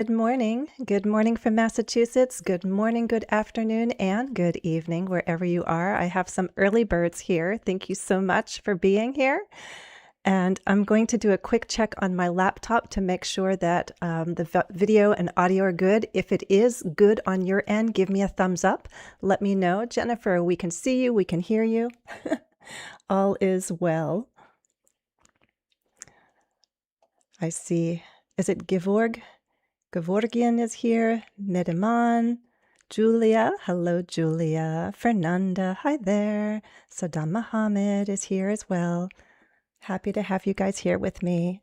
Good morning. Good morning from Massachusetts. Good morning, good afternoon, and good evening, wherever you are. I have some early birds here. Thank you so much for being here. And I'm going to do a quick check on my laptop to make sure that the video and audio are good. If it is good on your end, give me a thumbs up. Let me know. Jennifer, we can see you. We can hear you. All is well. I see. Is it Gevorg? Gevorgian is here. Nedeman. Julia. Hello, Julia. Fernanda. Hi there. Saddam Mohammed is here as well. Happy to have you guys here with me.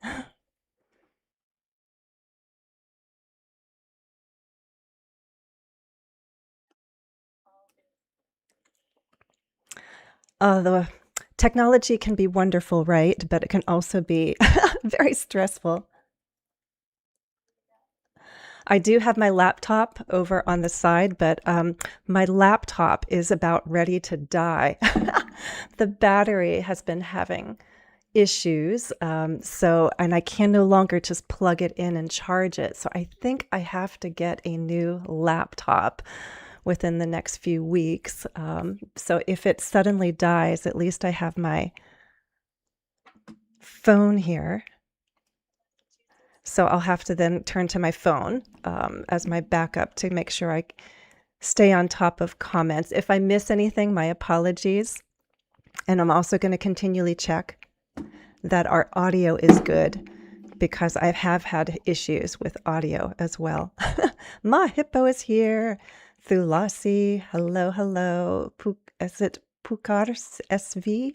The technology can be wonderful, right? But it can also be very stressful. I do have my laptop over on the side, but my laptop is about ready to die. The battery has been having issues, and I can no longer just plug it in and charge it. So I think I have to get a new laptop within the next few weeks. So if it suddenly dies, at least I have my phone here. So I'll have to then turn to my phone as my backup to make sure I stay on top of comments. If I miss anything, my apologies. And I'm also going to continually check that our audio is good because I have had issues with audio as well. Ma Hippo is here. Thulasi, hello, hello. Is it Pukars SV?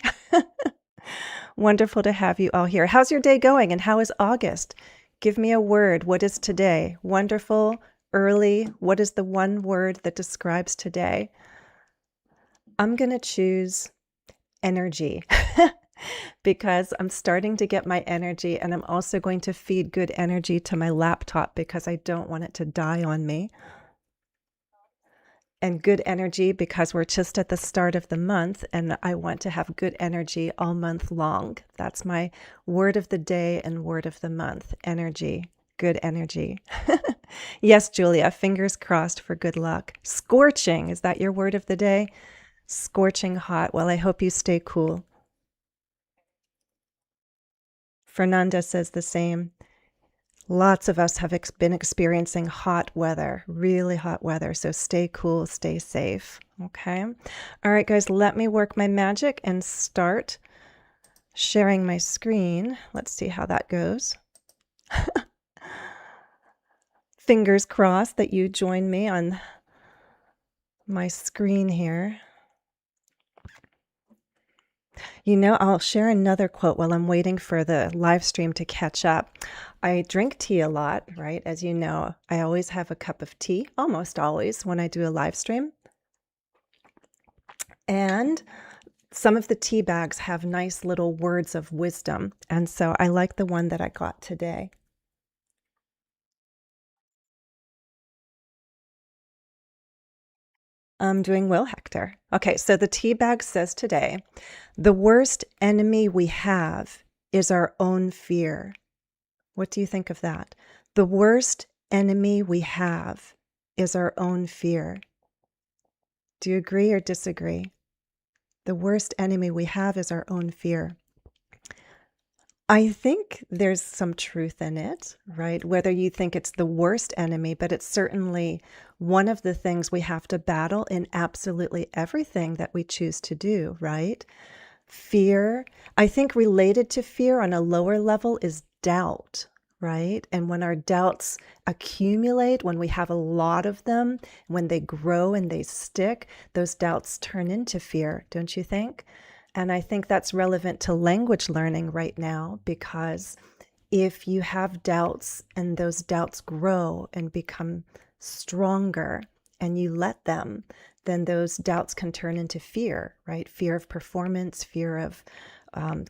Wonderful to have you all here. How's your day going and how is August? Give me a word. What is today? Wonderful, early. What is the one word that describes today? I'm going to choose energy because I'm starting to get my energy, and I'm also going to feed good energy to my laptop because I don't want it to die on me. And good energy because we're just at the start of the month and I want to have good energy all month long. That's my word of the day and word of the month. Energy. Good energy. Yes, Julia, fingers crossed for good luck. Scorching. Is that your word of the day? Scorching hot. Well, I hope you stay cool. Fernanda says the same. Lots of us have been experiencing hot weather, really hot weather. So stay cool, stay safe. Okay. All right, guys, let me work my magic and start sharing my screen. Let's see how that goes. Fingers crossed that you join me on my screen here. You know, I'll share another quote while I'm waiting for the live stream to catch up. I drink tea a lot, right? As you know, I always have a cup of tea, almost always, when I do a live stream. And some of the tea bags have nice little words of wisdom. And so I like the one that I got today. I'm doing well, Hector. Okay, so the tea bag says today, the worst enemy we have is our own fear. What do you think of that? The worst enemy we have is our own fear. Do you agree or disagree? The worst enemy we have is our own fear. I think there's some truth in it, right? Whether you think it's the worst enemy, but it's certainly one of the things we have to battle in absolutely everything that we choose to do, right? Fear. I think related to fear on a lower level is doubt, right? And when our doubts accumulate, when we have a lot of them, when they grow and they stick, those doubts turn into fear, don't you think? And I think that's relevant to language learning right now, because if you have doubts and those doubts grow and become stronger and you let them, then those doubts can turn into fear, right? Fear of performance, fear of,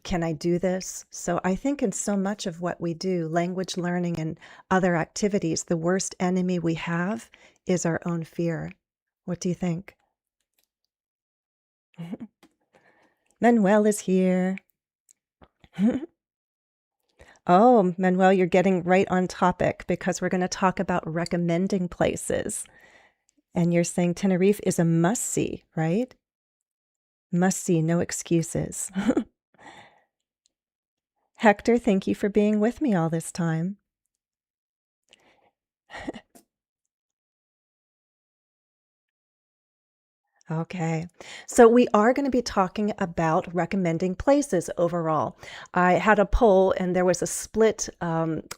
can I do this? So I think in so much of what we do, language learning and other activities, the worst enemy we have is our own fear. What do you think? Manuel is here. Oh, Manuel, you're getting right on topic because we're going to talk about recommending places. And you're saying Tenerife is a must-see, right? Must-see, no excuses. Hector, thank you for being with me all this time. Okay, so we are going to be talking about recommending places overall. I had a poll and there was a split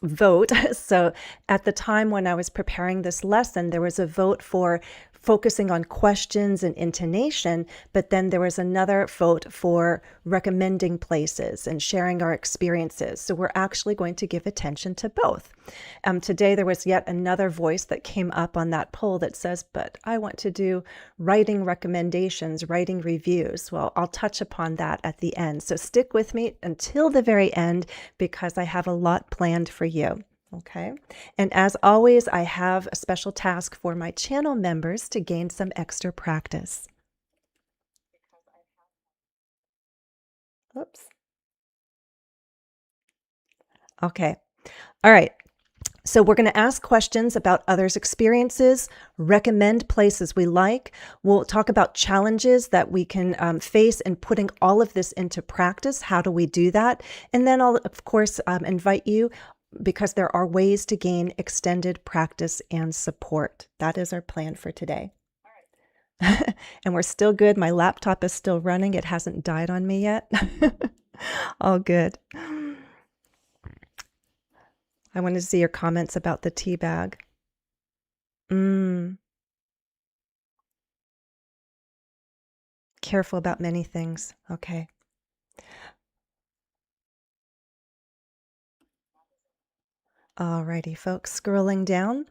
vote. So at the time when I was preparing this lesson, there was a vote for focusing on questions and intonation, but then there was another vote for recommending places and sharing our experiences. So we're actually going to give attention to both. Today there was yet another voice that came up on that poll that says, but I want to do writing recommendations, writing reviews. Well, I'll touch upon that at the end. So stick with me until the very end because I have a lot planned for you. Okay. And as always, I have a special task for my channel members to gain some extra practice. Oops. Okay. All right. So we're going to ask questions about others' experiences, recommend places we like. We'll talk about challenges that we can face in putting all of this into practice. How do we do that? And then I'll, of course, invite you because there are ways to gain extended practice and support. That is our plan for today. And we're still good. My laptop is still running. It hasn't died on me yet. All good. I want to see your comments about the tea bag. Careful about many things. Okay. Alrighty, folks, scrolling down.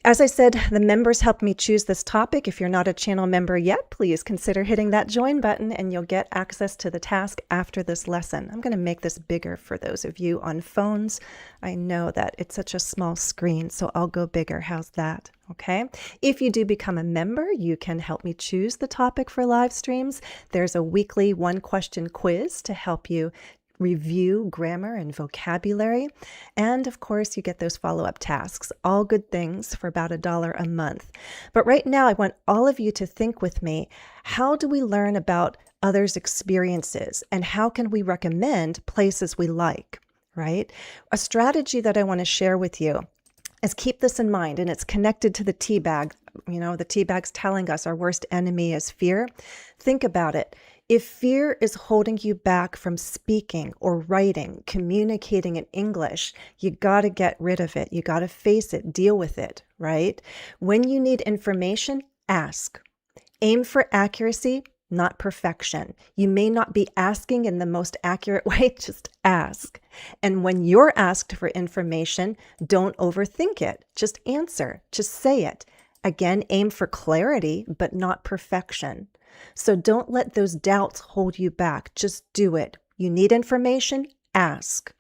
As I said, the members helped me choose this topic. If you're not a channel member yet, please consider hitting that join button and you'll get access to the task after this lesson. I'm going to make this bigger for those of you on phones. I know that it's such a small screen, so I'll go bigger. How's that? Okay. If you do become a member, you can help me choose the topic for live streams. There's a weekly one-question quiz to help you review grammar and vocabulary. And of course, you get those follow-up tasks, all good things for about $1 a month. But right now, I want all of you to think with me, how do we learn about others' experiences and how can we recommend places we like, right? A strategy that I want to share with you is keep this in mind, and it's connected to the tea bag. You know, the tea bag's telling us our worst enemy is fear. Think about it. If fear is holding you back from speaking or writing, communicating in English, you got to get rid of it. You got to face it, deal with it, right? When you need information, ask. Aim for accuracy, not perfection. You may not be asking in the most accurate way, just ask. And when you're asked for information, don't overthink it. Just answer, just say it. Again, aim for clarity, but not perfection. So don't let those doubts hold you back. Just do it. You need information? Ask,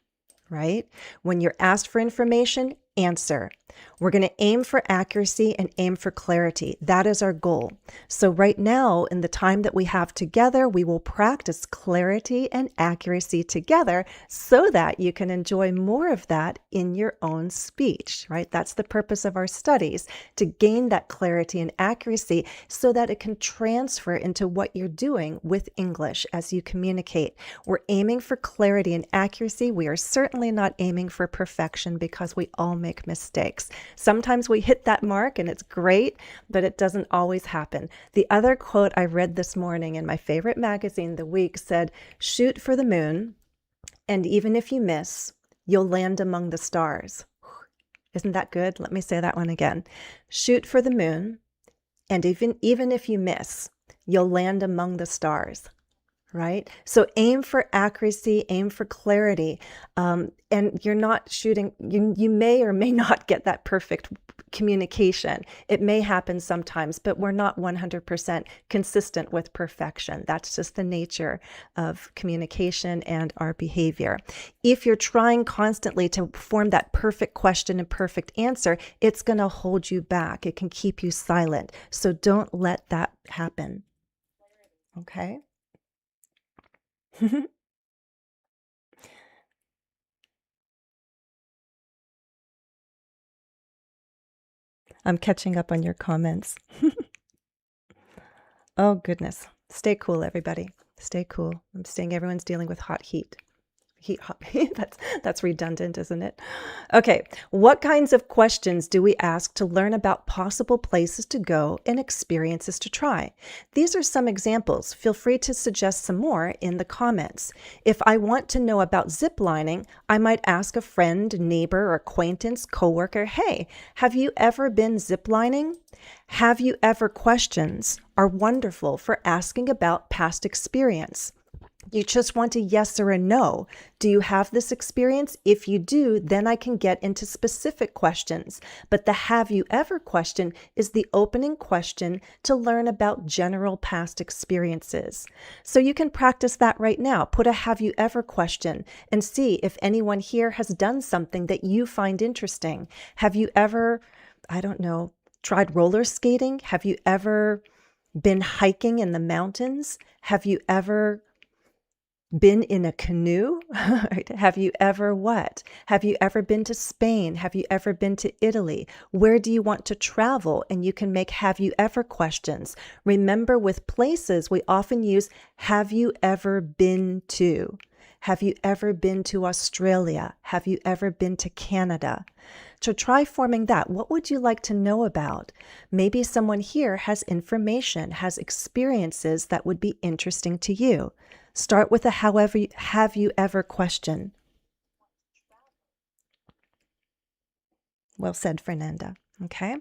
right? When you're asked for information, answer. We're going to aim for accuracy and aim for clarity. That is our goal. So right now, in the time that we have together, we will practice clarity and accuracy together so that you can enjoy more of that in your own speech, right? That's the purpose of our studies, to gain that clarity and accuracy so that it can transfer into what you're doing with English as you communicate. We're aiming for clarity and accuracy. We are certainly not aiming for perfection because we all make mistakes. Sometimes we hit that mark and it's great, but it doesn't always happen. The other quote I read this morning in my favorite magazine, The Week, said, "Shoot for the moon, and even if you miss, you'll land among the stars." Isn't that good? Let me say that one again. Shoot for the moon, and even if you miss, you'll land among the stars. Right? So aim for accuracy, aim for clarity. And you're not shooting, you may or may not get that perfect communication. It may happen sometimes, but we're not 100% consistent with perfection. That's just the nature of communication and our behavior. If you're trying constantly to form that perfect question and perfect answer, it's going to hold you back. It can keep you silent. So don't let that happen. Okay? I'm catching up on your comments. Oh, goodness. Stay cool, everybody. Stay cool. I'm saying everyone's dealing with hot heat. Hot. That's redundant, isn't it? Okay. What kinds of questions do we ask to learn about possible places to go and experiences to try? These are some examples. Feel free to suggest some more in the comments. If I want to know about zip lining, I might ask a friend, neighbor, or acquaintance, coworker, hey, have you ever been zip lining? Have you ever questions are wonderful for asking about past experience. You just want a yes or a no. Do you have this experience? If you do, then I can get into specific questions. But the have you ever question is the opening question to learn about general past experiences. So you can practice that right now. Put a have you ever question and see if anyone here has done something that you find interesting. Have you ever, I don't know, tried roller skating? Have you ever been hiking in the mountains? Have you ever been in a canoe? Have you ever what? Have you ever been to Spain? Have you ever been to Italy? Where do you want to travel? And you can make have you ever questions. Remember, with places, we often use have you ever been to? Have you ever been to Australia? Have you ever been to Canada? So try forming that. What would you like to know about? Maybe someone here has information, has experiences that would be interesting to you. Start with a have you ever question. Well said, Fernanda. Okay.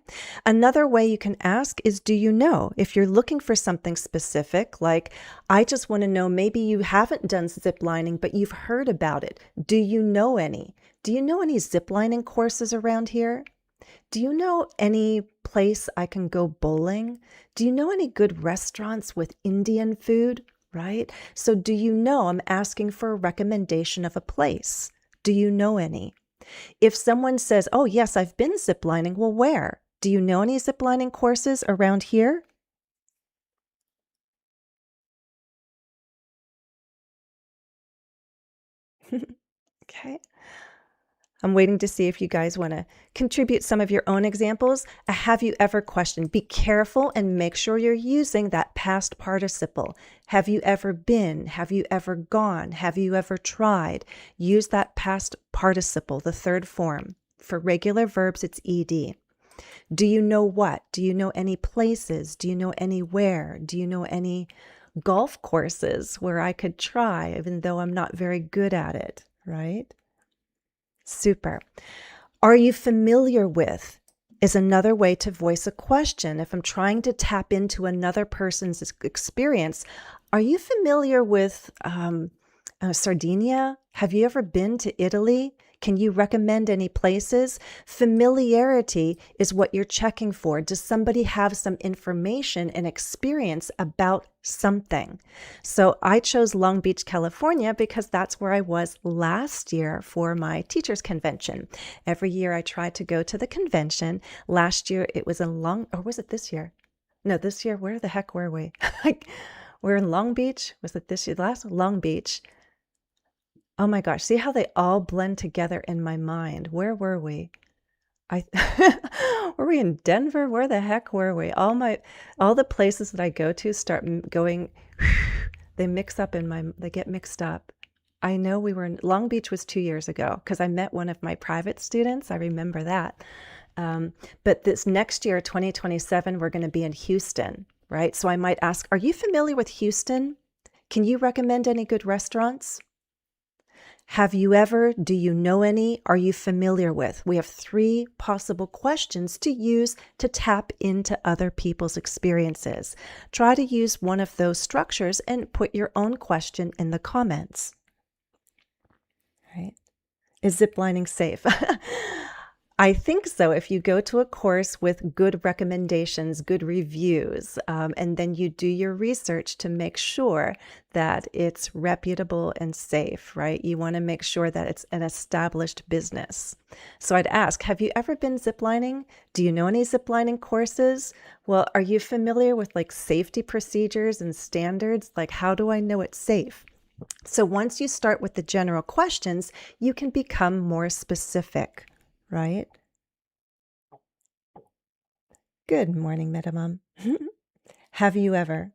Another way you can ask is, do you know? If you're looking for something specific, like, I just want to know, maybe you haven't done zip lining, but you've heard about it. Do you know any? Do you know any zip lining courses around here? Do you know any place I can go bowling? Do you know any good restaurants with Indian food? Right? So do you know? I'm asking for a recommendation of a place. Do you know any? If someone says, oh, yes, I've been ziplining, well, where? Do you know any ziplining courses around here? Okay. I'm waiting to see if you guys want to contribute some of your own examples. A have you ever question. Be careful and make sure you're using that past participle. Have you ever been? Have you ever gone? Have you ever tried? Use that past participle, the third form. For regular verbs, it's ed. Do you know what? Do you know any places? Do you know anywhere? Do you know any golf courses where I could try, even though I'm not very good at it, right? Super. Are you familiar with is another way to voice a question. If I'm trying to tap into another person's experience, are you familiar with Sardinia? Have you ever been to Italy? Can you recommend any places? Familiarity is what you're checking for. Does somebody have some information and experience about something? So I chose Long Beach, California, because that's where I was last year for my teachers convention. Every year I try to go to the convention. Last year it was in or was it this year? No, this year, where the heck were we? We're in Long Beach. Was it this year? Last Long Beach. Oh my gosh, see how they all blend together in my mind. Where were we? Were we in Denver? Where the heck were we? All the places that I go to start going, they mix up they get mixed up. I know we were in Long Beach was 2 years ago because I met one of my private students. I remember that. But this next year, 2027, we're going to be in Houston, right? So I might ask, are you familiar with Houston? Can you recommend any good restaurants? Have you ever? Do you know any? Are you familiar with? We have 3 possible questions to use to tap into other people's experiences. Try to use one of those structures and put your own question in the comments. Right? Is ziplining safe? I think so. If you go to a course with good recommendations, good reviews, and then you do your research to make sure that it's reputable and safe, right? You want to make sure that it's an established business. So I'd ask, have you ever been ziplining? Do you know any ziplining courses? Well, are you familiar with like safety procedures and standards? Like, how do I know it's safe? So once you start with the general questions, you can become more specific. Right? Good morning, Metamom. Have you ever?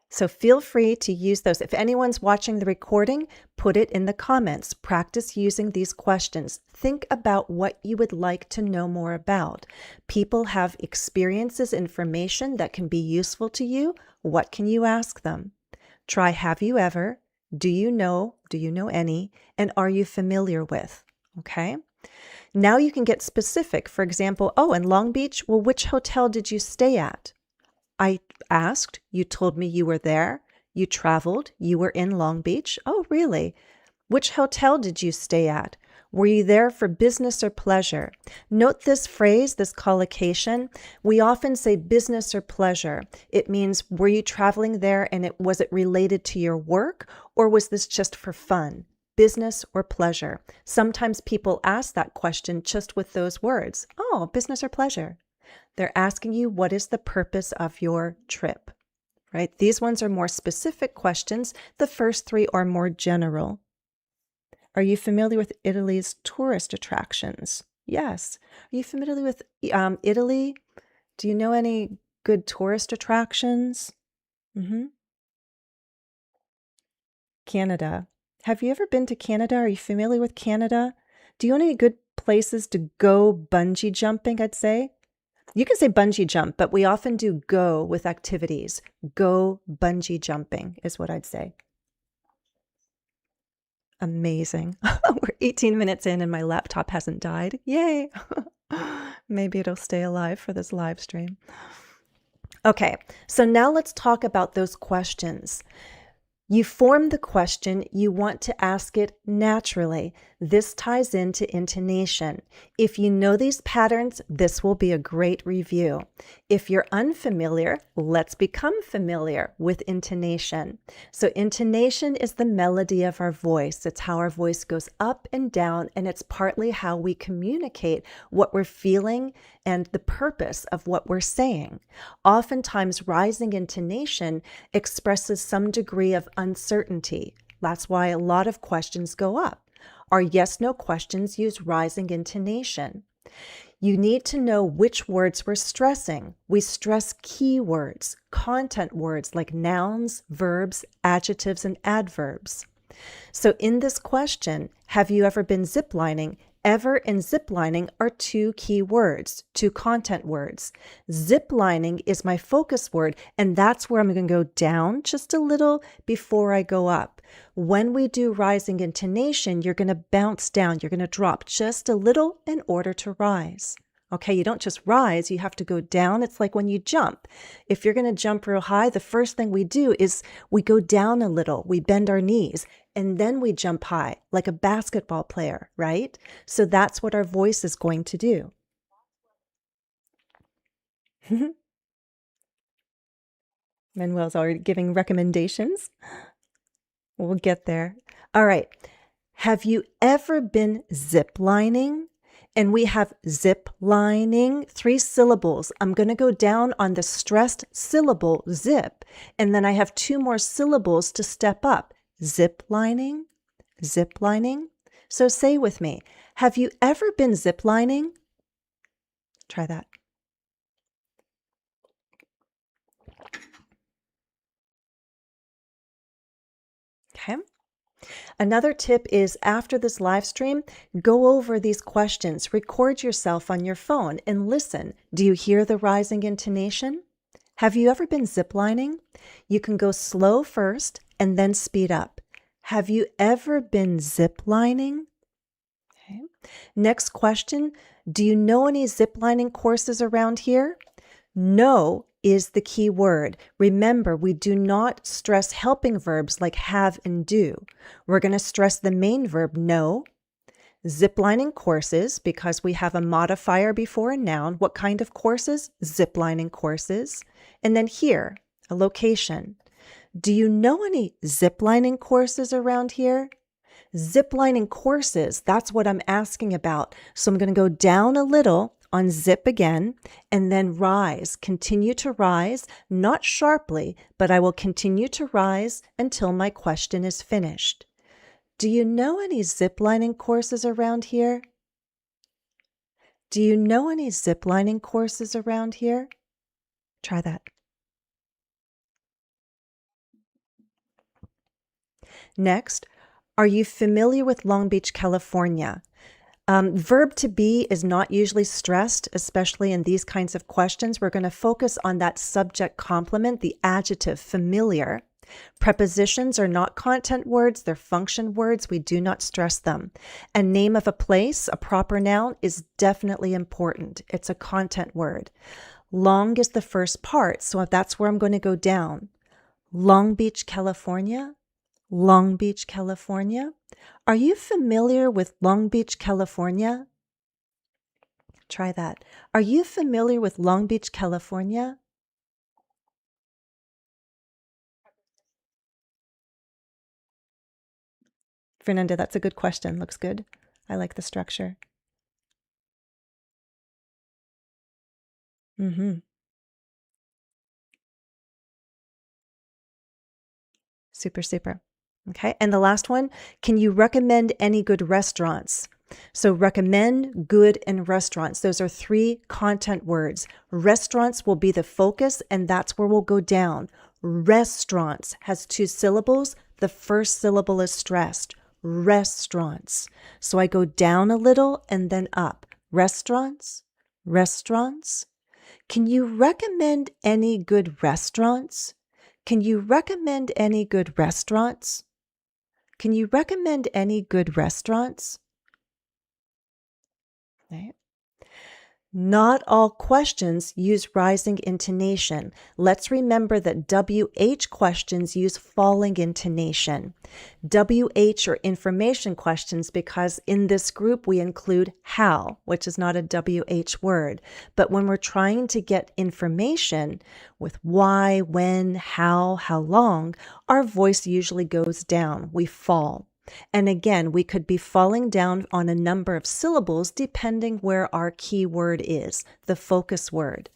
So feel free to use those. If anyone's watching the recording, put it in the comments. Practice using these questions. Think about what you would like to know more about. People have experiences, information that can be useful to you. What can you ask them? Try have you ever? Do you know any? And are you familiar with? Okay. Now you can get specific. For example, oh, in Long Beach, well, which hotel did you stay at? I asked, you told me you were there. You traveled, you were in Long Beach. Oh, really? Which hotel did you stay at? Were you there for business or pleasure? Note this phrase, this collocation. We often say business or pleasure. It means, were you traveling there and was it related to your work, or was this just for fun? Business or pleasure? Sometimes people ask that question just with those words. Oh, business or pleasure? They're asking you, what is the purpose of your trip, right? These ones are more specific questions. The first three are more general. Are you familiar with Italy's tourist attractions? Yes. Are you familiar with Italy? Do you know any good tourist attractions? Canada. Have you ever been to Canada? Are you familiar with Canada? Do you know any good places to go bungee jumping, I'd say? You can say bungee jump, but we often do go with activities. Go bungee jumping is what I'd say. Amazing. We're 18 minutes in and my laptop hasn't died. Yay. Maybe it'll stay alive for this live stream. Okay, so now let's talk about those questions. You form the question, you want to ask it naturally. This ties into intonation. If you know these patterns, this will be a great review. If you're unfamiliar, let's become familiar with intonation. So intonation is the melody of our voice. It's how our voice goes up and down, and it's partly how we communicate what we're feeling and the purpose of what we're saying. Oftentimes, rising intonation expresses some degree of uncertainty. That's why a lot of questions go up. Our yes/no questions use rising intonation. You need to know which words we're stressing. We stress keywords, content words like nouns, verbs, adjectives, and adverbs. So in this question, have you ever been ziplining? Ever and ziplining are two key words, two content words. Ziplining is my focus word, and that's where I'm going to go down just a little before I go up. When we do rising intonation, you're going to bounce down. You're going to drop just a little in order to rise. Okay, you don't just rise, you have to go down. It's like when you jump. If you're going to jump real high, the first thing we do is we go down a little, we bend our knees, and then we jump high, like a basketball player, right? So that's what our voice is going to do. Manuel's already giving recommendations. We'll get there. All right. Have you ever been ziplining? And we have zip lining, 3 syllables. I'm going to go down on the stressed syllable zip, and then I have 2 more syllables to step up. Zip lining, zip lining. So say with me, have you ever been zip lining? Try that. Okay. Another tip is after this live stream, go over these questions, record yourself on your phone and listen. Do you hear the rising intonation? Have you ever been ziplining? You can go slow first and then speed up. Have you ever been ziplining? Okay. Next question, do you know any ziplining courses around here? Know is the key word. Remember, we do not stress helping verbs like have and do. We're going to stress the main verb know. Ziplining courses, because we have a modifier before a noun. What kind of courses? Ziplining courses. And then here, a location. Do you know any ziplining courses around here? Ziplining courses, that's what I'm asking about. So I'm going to go down a little on zip again, and then rise. Continue to rise, not sharply, but I will continue to rise until my question is finished. Do you know any ziplining courses around here? Do you know any ziplining courses around here? Try that. Next, are you familiar with Long Beach, California? Verb to be is not usually stressed, especially in these kinds of questions. We're going to focus on that subject complement, the adjective familiar. Prepositions are not content words, they're function words. We do not stress them. And name of a place, a proper noun, is definitely important. It's a content word. Long is the first part, so that's where I'm going to go down. Long Beach, California. Long Beach, California. Are you familiar with Long Beach, California? Try that. Are you familiar with Long Beach, California? Fernanda, that's a good question. Looks good. I like the structure. Super, super. Okay. And the last one, can you recommend any good restaurants? So recommend, good, and restaurants. Those are 3 content words. Restaurants will be the focus, and that's where we'll go down. Restaurants has 2 syllables. The first syllable is stressed. Restaurants. So I go down a little and then up. Restaurants, restaurants. Can you recommend any good restaurants? Can you recommend any good restaurants? Can you recommend any good restaurants? Right. Not all questions use rising intonation. Let's remember that WH questions use falling intonation. WH are information questions because in this group we include how, which is not a WH word. But when we're trying to get information with why, when, how long, our voice usually goes down. We fall. And again, we could be falling down on a number of syllables depending where our key word is, the focus word.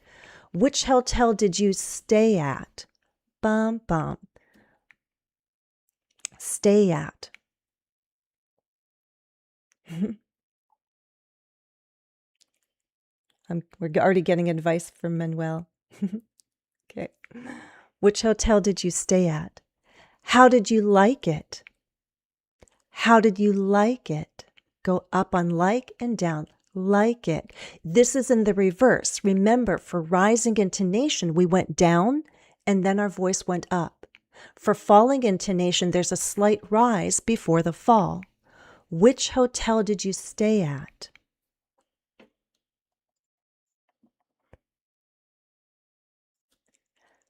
Which hotel did you stay at? Bum, bum. Stay at. We're already getting advice from Manuel. Okay. Which hotel did you stay at? How did you like it? How did you like it? Go up on like and down. Like it. This is in the reverse. Remember, for rising intonation, we went down and then our voice went up. For falling intonation, there's a slight rise before the fall. Which hotel did you stay at?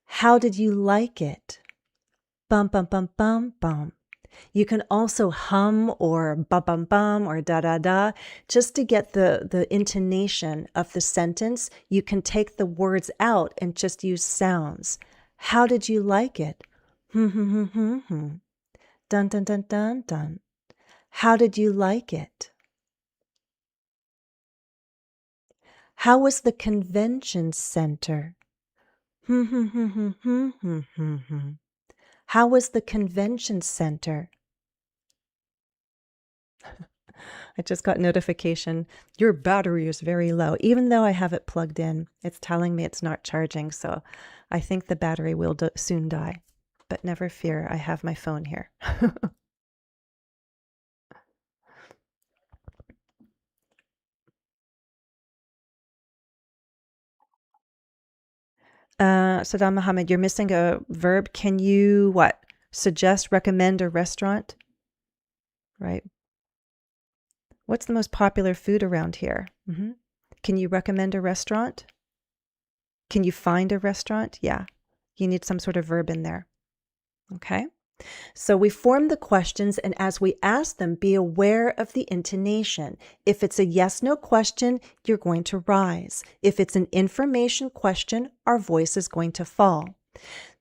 How did you like it? Bum, bum, bum, bum, bum. You can also hum or ba-bum-bum or da-da-da. Just to get the intonation of the sentence, you can take the words out and just use sounds. How did you like it? Dun, dun, dun, dun, dun. How did you like it? How was the convention center? How was the convention center? I just got notification. Your battery is very low. Even though I have it plugged in, it's telling me it's not charging. So I think the battery will soon die. But never fear, I have my phone here. Saddam Mohammed, you're missing a verb. Can you what? Suggest, recommend a restaurant? Right. What's the most popular food around here? Can you recommend a restaurant? Can you find a restaurant? Yeah. You need some sort of verb in there. Okay. So we form the questions, and as we ask them, be aware of the intonation. If it's a yes/no question, you're going to rise. If it's an information question, our voice is going to fall.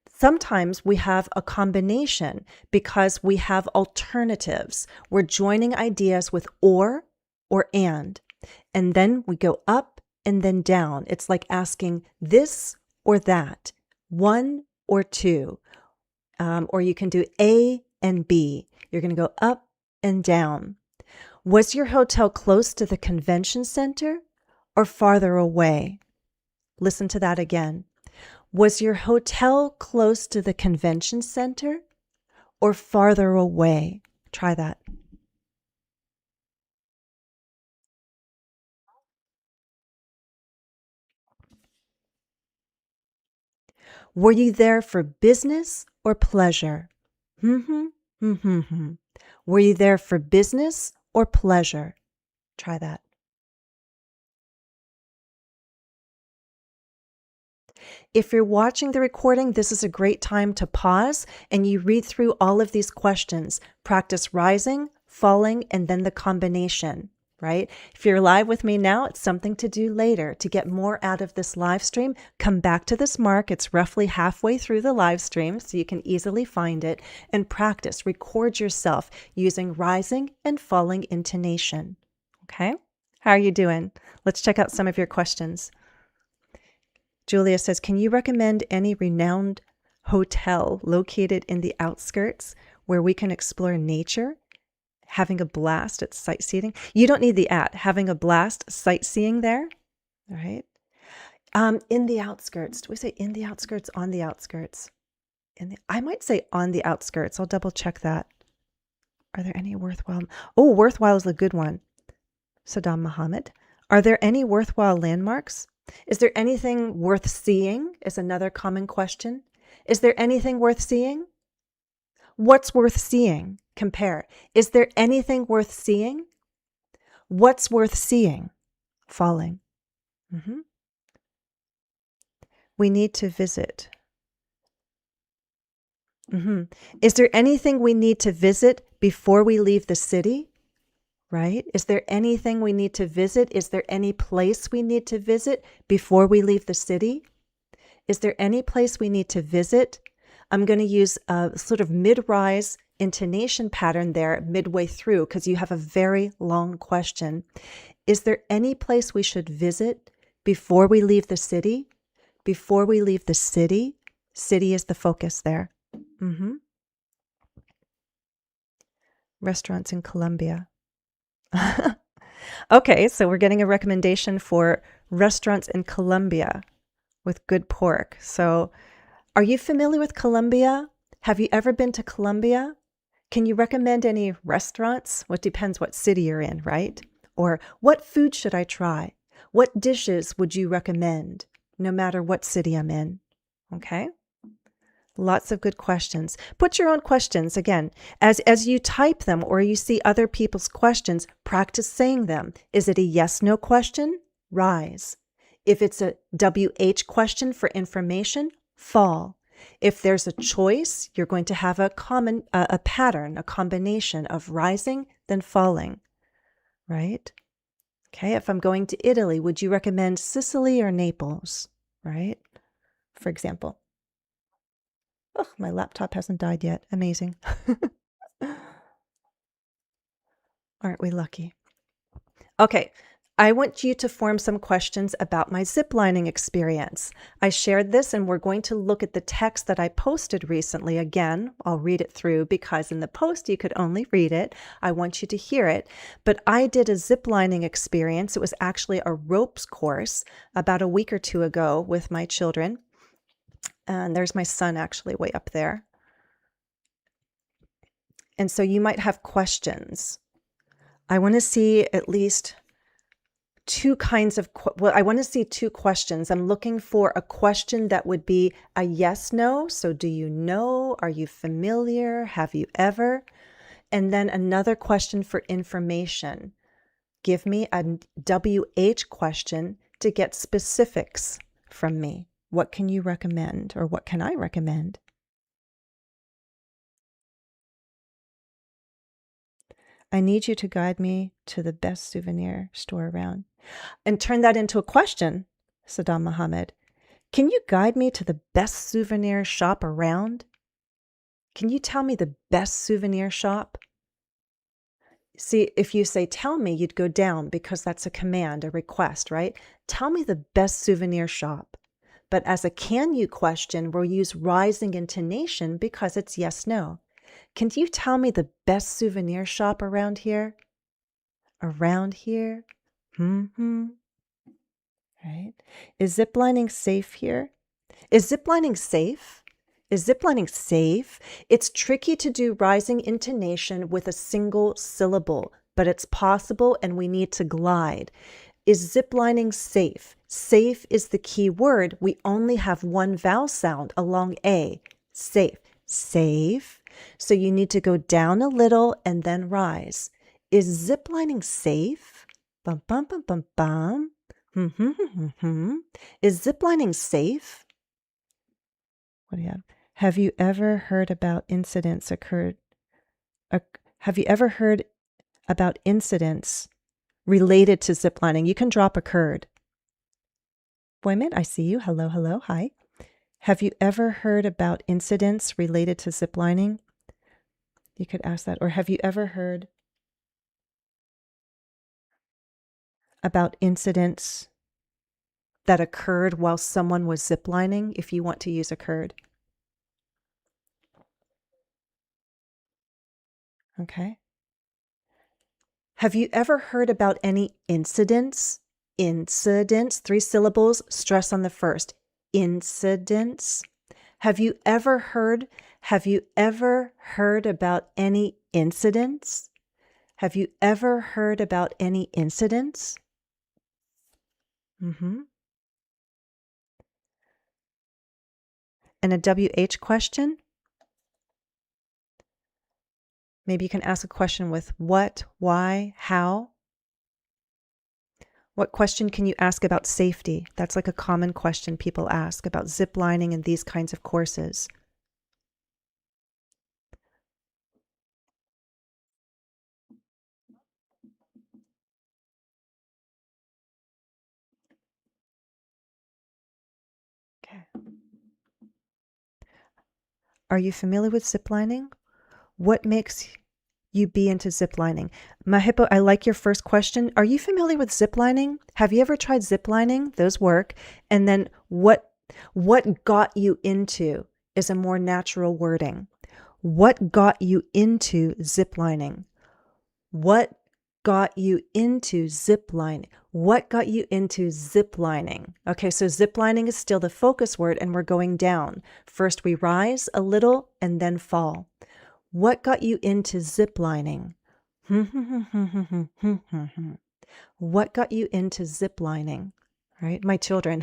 Sometimes we have a combination because we have alternatives. We're joining ideas with or and then we go up and then down. It's like asking this or that, one or two. Or you can do A and B. You're going to go up and down. Was your hotel close to the convention center? or farther away? Listen to that again. Was your hotel close to the convention center or farther away? Try that. Were you there for business or pleasure? Mm-hmm. Mm-hmm. Were you there for business or pleasure? Try that. If you're watching the recording, this is a great time to pause and you read through all of these questions. Practice rising, falling, and then the combination, right? If you're live with me now, it's something to do later. To get more out of this live stream, come back to this mark. It's roughly halfway through the live stream, so you can easily find it, and practice. Record yourself using rising and falling intonation. Okay? How are you doing? Let's check out some of your questions. Julia says, can you recommend any renowned hotel located in the outskirts where we can explore nature, having a blast at sightseeing? You don't need the at, having a blast sightseeing there, all right? In the outskirts. Do we say in the outskirts, on the outskirts? I might say on the outskirts. I'll double check that. Are there any worthwhile? Oh, worthwhile is a good one. Saddam Muhammad. Are there any worthwhile landmarks? Is there anything worth seeing? Is another common question. Is there anything worth seeing? What's worth seeing? Compare. Is there anything worth seeing? What's worth seeing? Falling. We need to visit. Is there anything we need to visit before we leave the city? Right? Is there anything we need to visit? Is there any place we need to visit before we leave the city? Is there any place we need to visit? I'm going to use a sort of mid-rise intonation pattern there midway through because you have a very long question. Is there any place we should visit before we leave the city? Before we leave the city? City is the focus there. Restaurants in Colombia. Okay, so we're getting a recommendation for restaurants in Colombia with good pork. So are you familiar with Colombia? Have you ever been to Colombia? Can you recommend any restaurants? Well, it depends what city you're in, right? Or what food should I try? What dishes would you recommend, no matter what city I'm in? Okay? Lots of good questions. Put your own questions again. As you type them or you see other people's questions, practice saying them. Is it a yes/no question? Rise. If it's a WH question for information, fall. If there's a choice, you're going to have a pattern, a combination of rising then falling, right? Okay, if I'm going to Italy, would you recommend Sicily or Naples, right? For example. Oh, my laptop hasn't died yet. Amazing. Aren't we lucky? Okay, I want you to form some questions about my ziplining experience. I shared this and we're going to look at the text that I posted recently. Again, I'll read it through because in the post you could only read it. I want you to hear it. But I did a ziplining experience. It was actually a ropes course about a week or two ago with my children. And there's my son actually way up there. And so you might have questions. I want to see at least two kinds of, I want to see two questions. I'm looking for a question that would be a yes, no. So do you know? Are you familiar? Have you ever? And then another question for information. Give me a WH question to get specifics from me. What can you recommend or what can I recommend? I need you to guide me to the best souvenir store around. And turn that into a question, Saddam Muhammad. Can you guide me to the best souvenir shop around? Can you tell me the best souvenir shop? See, if you say, tell me, you'd go down because that's a command, a request, right? Tell me the best souvenir shop. But as a can you question, we'll use rising intonation because it's yes, no. Can you tell me the best souvenir shop around here? Around here? right? Is ziplining safe here? Is ziplining safe? Is ziplining safe? It's tricky to do rising intonation with a single syllable, but it's possible and we need to glide. Is ziplining safe? Safe is the key word. We only have one vowel sound along A. Safe. Safe. So you need to go down a little and then rise. Is ziplining safe? Bum, bum, bum, bum, bum. Is ziplining safe? What do you have? Have you ever heard about incidents occurred? Have you ever heard about incidents related to ziplining? You can drop occurred. Boyman, I see you. Hello, hello, hi. Have you ever heard about incidents related to ziplining? You could ask that. Or have you ever heard about incidents that occurred while someone was ziplining, if you want to use occurred? Okay. Have you ever heard about any incidents? Incidents, 3 syllables, stress on the first. Incidents. Have you ever heard about any incidents? Have you ever heard about any incidents? And a WH question? Maybe you can ask a question with what, why, how. What question can you ask about safety? That's like a common question people ask about ziplining and these kinds of courses. Okay. Are you familiar with ziplining? What makes you be into ziplining? Mahippo, I like your first question. Are you familiar with ziplining? Have you ever tried ziplining? Those work. And then what got you into is a more natural wording. What got you into ziplining? What got you into ziplining? What got you into ziplining? Okay, so ziplining is still the focus word and we're going down. First we rise a little and then fall. What got you into ziplining? What got you into ziplining? Right? My children.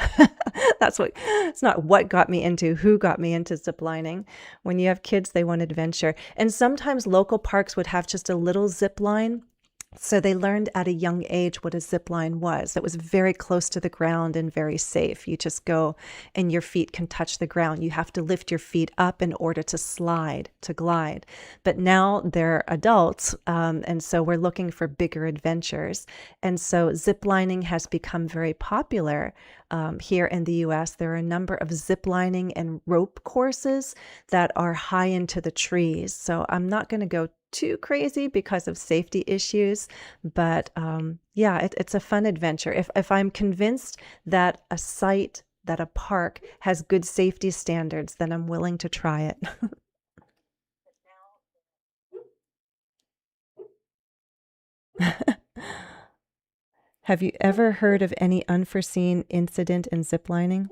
It's not what got me into, who got me into ziplining. When you have kids, they want adventure. And sometimes local parks would have just a little zip line. So they learned at a young age what a zip line was. It was very close to the ground and very safe. You just go and your feet can touch the ground. You have to lift your feet up in order to slide, to glide. But now they're adults, and so we're looking for bigger adventures. And so zip lining has become very popular here in the US. There are a number of zip lining and rope courses that are high into the trees. So I'm not going to go too crazy because of safety issues, but yeah, it's a fun adventure. If I'm convinced that a site, that a park has good safety standards, then I'm willing to try it. Have you ever heard of any unforeseen incident in ziplining?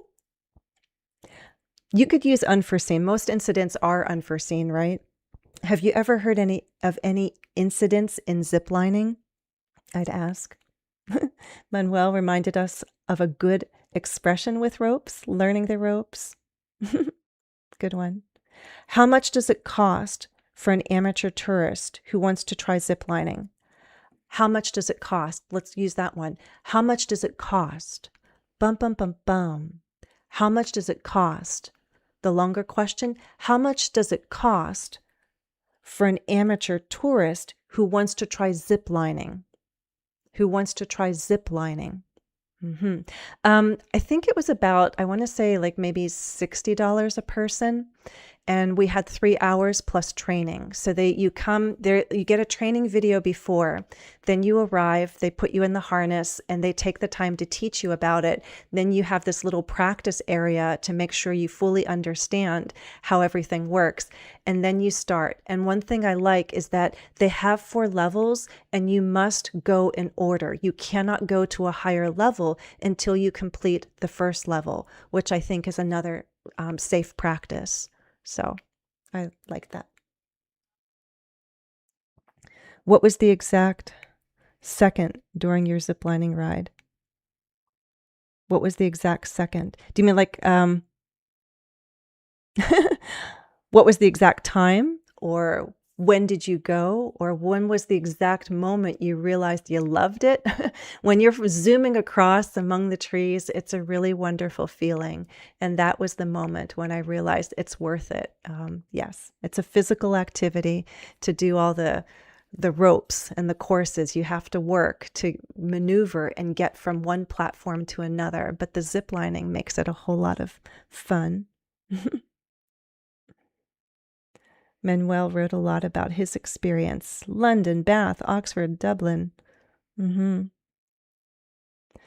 You could use unforeseen. Most incidents are unforeseen, right? Have you ever heard of any incidents in ziplining? I'd ask. Manuel reminded us of a good expression with ropes, learning the ropes. Good one. How much does it cost for an amateur tourist who wants to try ziplining? How much does it cost? Let's use that one. How much does it cost? Bum, bum, bum, bum. How much does it cost? The longer question, how much does it cost for an amateur tourist who wants to try ziplining? Who wants to try ziplining? I think it was about, I want to say like maybe $60 a person. and we had 3 hours plus training. So you come there, you get a training video before, then you arrive, they put you in the harness, and they take the time to teach you about it. Then you have this little practice area to make sure you fully understand how everything works. And then you start. And one thing I like is that they have 4 levels, and you must go in order. You cannot go to a higher level until you complete the first level, which I think is another safe practice. So I like that. What was the exact second during your ziplining ride? What was the exact second? Do you mean like, what was the exact time? Or when did you go? Or when was the exact moment you realized you loved it? When you're zooming across among the trees, it's a really wonderful feeling. And that was the moment when I realized it's worth it. Yes, it's a physical activity to do all the ropes and the courses. You have to work to maneuver and get from one platform to another. But the zip lining makes it a whole lot of fun. Manuel wrote a lot about his experience. London, Bath, Oxford, Dublin.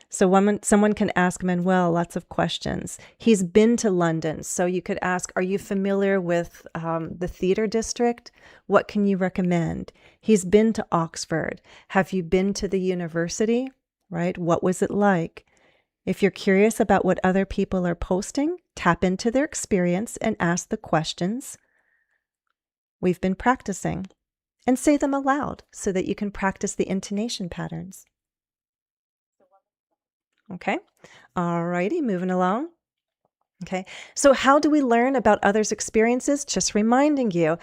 So someone can ask Manuel lots of questions. He's been to London, so you could ask, are you familiar with the theater district? What can you recommend? He's been to Oxford. Have you been to the university? Right? What was it like? If you're curious about what other people are posting, tap into their experience and ask the questions we've been practicing, and say them aloud so that you can practice the intonation patterns. Okay, all righty, moving along. Okay, so how do we learn about others' experiences? Just reminding you,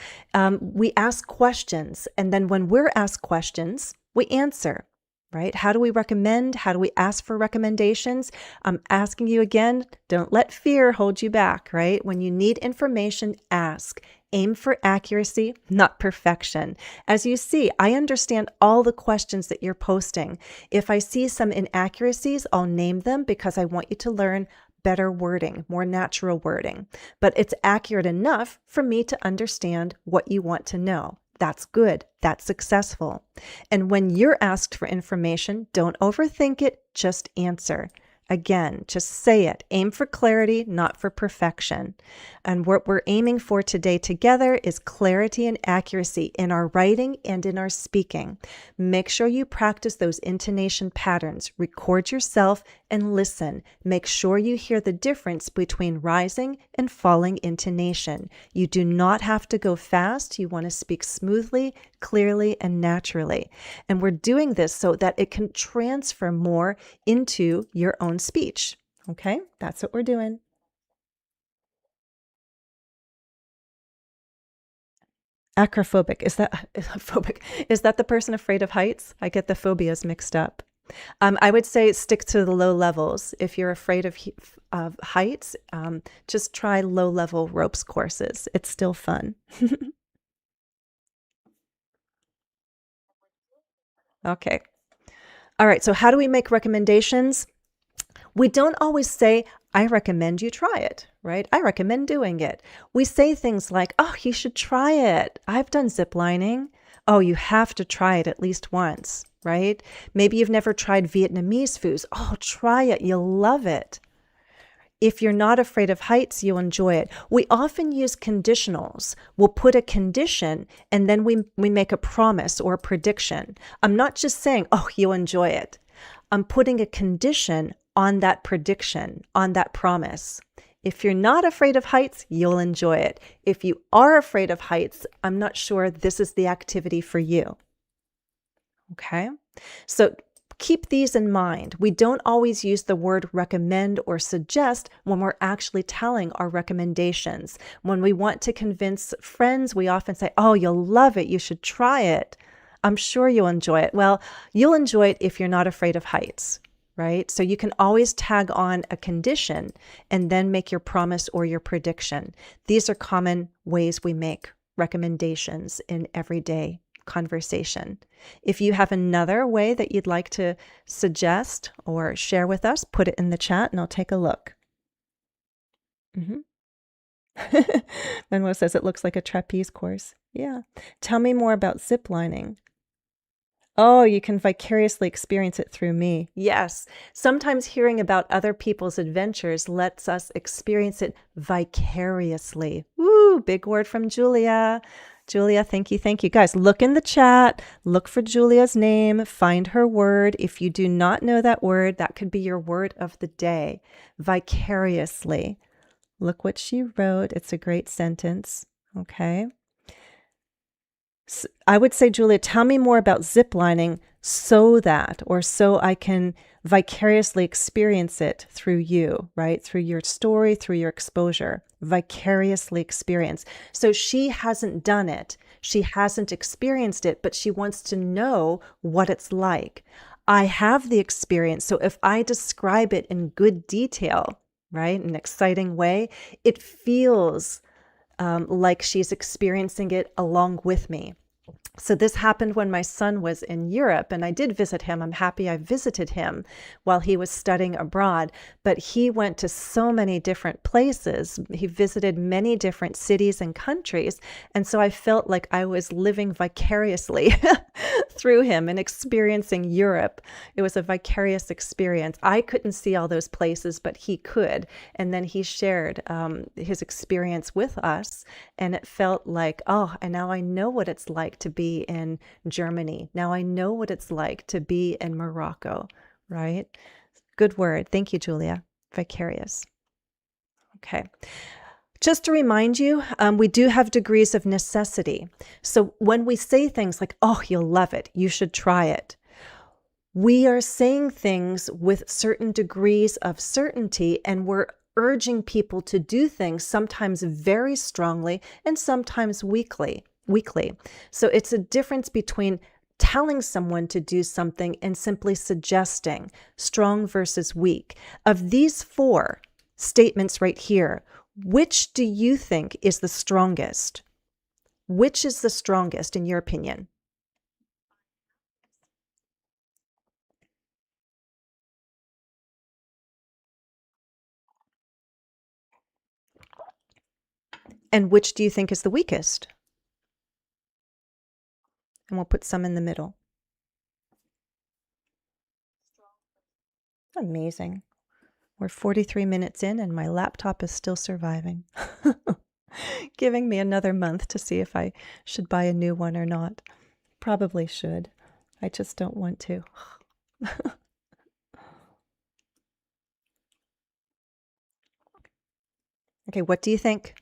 we ask questions, and then when we're asked questions, we answer. Right? How do we recommend? How do we ask for recommendations? I'm asking you again, don't let fear hold you back, right? When you need information, ask. Aim for accuracy, not perfection. As you see, I understand all the questions that you're posting. If I see some inaccuracies, I'll name them because I want you to learn better wording, more natural wording. But it's accurate enough for me to understand what you want to know. That's good. That's successful. And when you're asked for information, don't overthink it, just answer. Again, just say it. Aim for clarity, not for perfection. And what we're aiming for today together is clarity and accuracy in our writing and in our speaking. Make sure you practice those intonation patterns. Record yourself and listen. Make sure you hear the difference between rising and falling intonation. You do not have to go fast. You want to speak smoothly, clearly, and naturally. And we're doing this so that it can transfer more into your own speech. Okay, that's what we're doing. Acrophobic, is that phobic? Is that the person afraid of heights? I get the phobias mixed up. I would say stick to the low levels. If you're afraid of heights, just try low-level ropes courses. It's still fun. Okay. All right, so how do we make recommendations? We don't always say, I recommend you try it, right? I recommend doing it. We say things like, oh, you should try it. I've done ziplining. Oh, you have to try it at least once, right? Maybe you've never tried Vietnamese foods. Oh, try it. You'll love it. If you're not afraid of heights, you'll enjoy it. We often use conditionals. We'll put a condition and then we make a promise or a prediction. I'm not just saying, oh, you'll enjoy it. I'm putting a condition on that prediction, on that promise. If you're not afraid of heights, you'll enjoy it. If you are afraid of heights, I'm not sure this is the activity for you. Okay? So keep these in mind. We don't always use the word recommend or suggest when we're actually telling our recommendations. When we want to convince friends, we often say, oh, you'll love it. You should try it. I'm sure you'll enjoy it. Well, you'll enjoy it if you're not afraid of heights, right? So you can always tag on a condition and then make your promise or your prediction. These are common ways we make recommendations in everyday conversation. If you have another way that you'd like to suggest or share with us, put it in the chat and I'll take a look. Manuel says it looks like a trapeze course. Yeah. Tell me more about zip lining. Oh, you can vicariously experience it through me. Yes. Sometimes hearing about other people's adventures lets us experience it vicariously. Woo, big word from Julia. Julia, thank you, thank you. Guys, look in the chat. Look for Julia's name. Find her word. If you do not know that word, that could be your word of the day. Vicariously. Look what she wrote. It's a great sentence. Okay. So I would say, Julia, tell me more about ziplining so that, or so I can vicariously experience it through you, right? Through your story, through your exposure, vicariously experience. So she hasn't done it. She hasn't experienced it, but she wants to know what it's like. I have the experience. So if I describe it in good detail, right, an exciting way, it feels like she's experiencing it along with me. So this happened when my son was in Europe, and I did visit him. I'm happy I visited him while he was studying abroad, but he went to so many different places. He visited many different cities and countries, and so I felt like I was living vicariously through him and experiencing Europe. It was a vicarious experience. I couldn't see all those places, but he could, and then he shared his experience with us, and it felt like, oh, and now I know what it's like to be in Germany. Now I know what it's like to be in Morocco, right? Good word. Thank you, Julia. Vicarious. Okay. Just to remind you, we do have degrees of necessity. So when we say things like, oh, you'll love it, you should try it, we are saying things with certain degrees of certainty, and we're urging people to do things sometimes very strongly and sometimes weakly. So it's a difference between telling someone to do something and simply suggesting, strong versus weak. Of these four statements right here, which do you think is the strongest? Which is the strongest in your opinion? And which do you think is the weakest? And we'll put some in the middle. Amazing. We're 43 minutes in and my laptop is still surviving. Giving me another month to see if I should buy a new one or not. Probably should. I just don't want to. Okay, what do you think?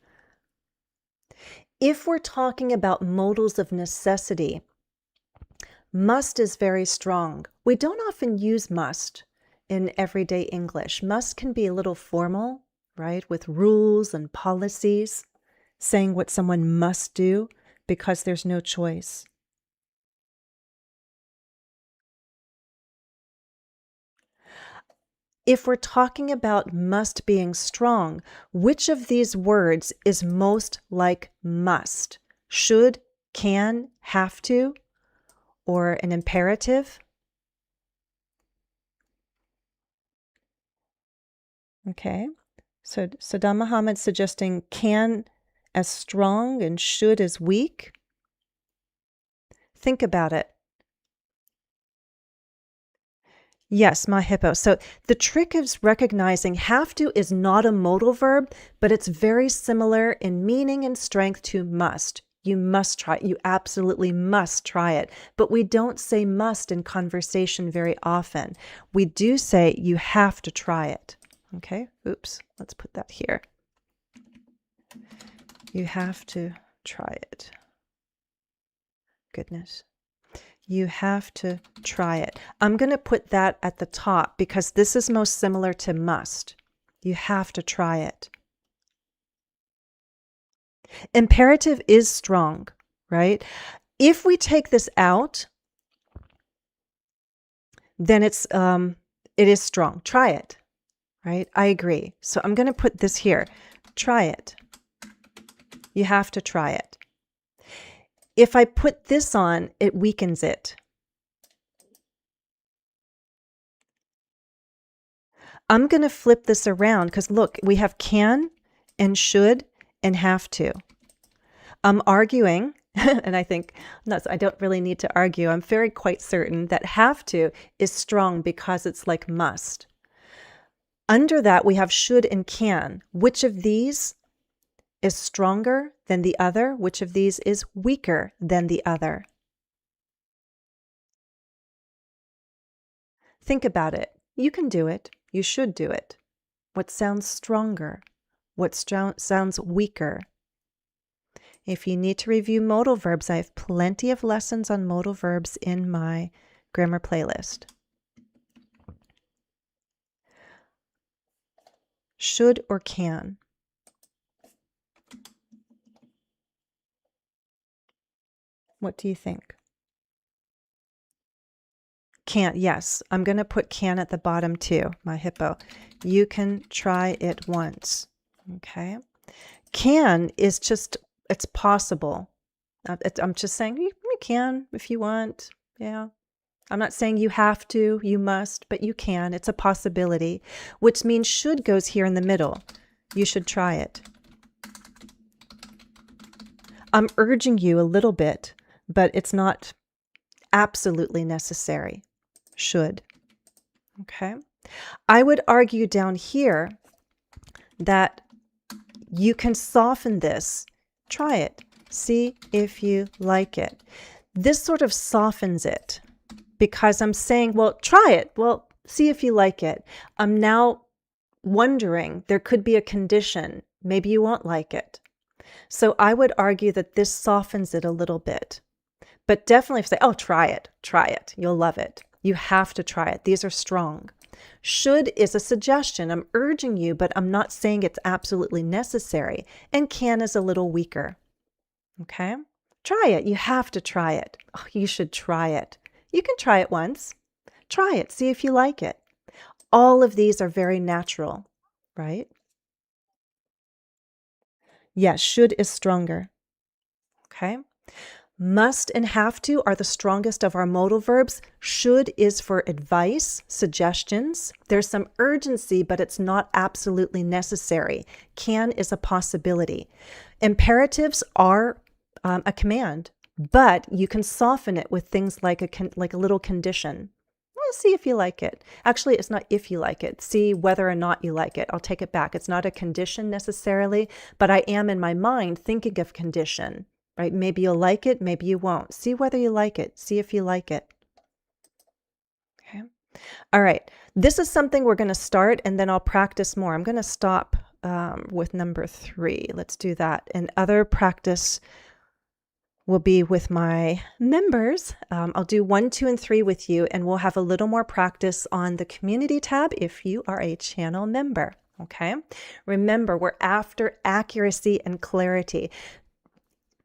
If we're talking about modals of necessity, must is very strong. We don't often use must in everyday English. Must can be a little formal, right, with rules and policies, saying what someone must do because there's no choice. If we're talking about must being strong, which of these words is most like must? Should, can, have to, or an imperative? Okay, so Saddam Muhammad suggesting can as strong and should as weak. Think about it. Yes, my hippo. So the trick is recognizing have to is not a modal verb, but it's very similar in meaning and strength to must. You must try it. You absolutely must try it. But we don't say must in conversation very often. We do say you have to try it. Okay, oops, let's put that here. You have to try it. Goodness. You have to try it. I'm going to put that at the top because this is most similar to must. You have to try it. Imperative is strong, right? If we take this out, then it is strong. Try it, right? I agree. So I'm going to put this here. Try it. You have to try it. If I put this on, it weakens it. I'm going to flip this around because look, we have can and should and have to. I'm arguing, and I think, no, I don't really need to argue. I'm very quite certain that have to is strong because it's like must. Under that, we have should and can. Which of these is stronger than the other? Which of these is weaker than the other? Think about it. You can do it. You should do it. What sounds stronger? What sounds weaker? If you need to review modal verbs, I have plenty of lessons on modal verbs in my grammar playlist. Should or can? What do you think? Can, yes. I'm going to put can at the bottom too, my hippo. You can try it once. Okay. Can is just, it's possible. I'm just saying you can if you want. Yeah. I'm not saying you have to, you must, but you can. It's a possibility, which means should goes here in the middle. You should try it. I'm urging you a little bit, but it's not absolutely necessary. Should. Okay. I would argue down here that you can soften this. Try it. See if you like it. This sort of softens it because I'm saying, well, try it. Well, see if you like it. I'm now wondering, there could be a condition. Maybe you won't like it. So I would argue that this softens it a little bit. But definitely if you say, oh, try it. You'll love it. You have to try it. These are strong. Should is a suggestion. I'm urging you, but I'm not saying it's absolutely necessary. And can is a little weaker. Okay? Try it. You have to try it. Oh, you should try it. You can try it once. Try it. See if you like it. All of these are very natural, right? Yes, should is stronger. Okay? Must and have to are the strongest of our modal verbs. Should is for advice, suggestions. There's some urgency, but it's not absolutely necessary. Can is a possibility. Imperatives are a command, but you can soften it with things like a little condition. Well, see if you like it. Actually, it's not if you like it. See whether or not you like it. I'll take it back. It's not a condition necessarily, but I am in my mind thinking of condition. Right? Maybe you'll like it, maybe you won't. See whether you like it. See if you like it. Okay. All right. This is something we're going to start and then I'll practice more. I'm going to stop with number 3. Let's do that. And other practice will be with my members. I'll do 1, 2, and 3 with you, and we'll have a little more practice on the community tab if you are a channel member. Okay. Remember, we're after accuracy and clarity.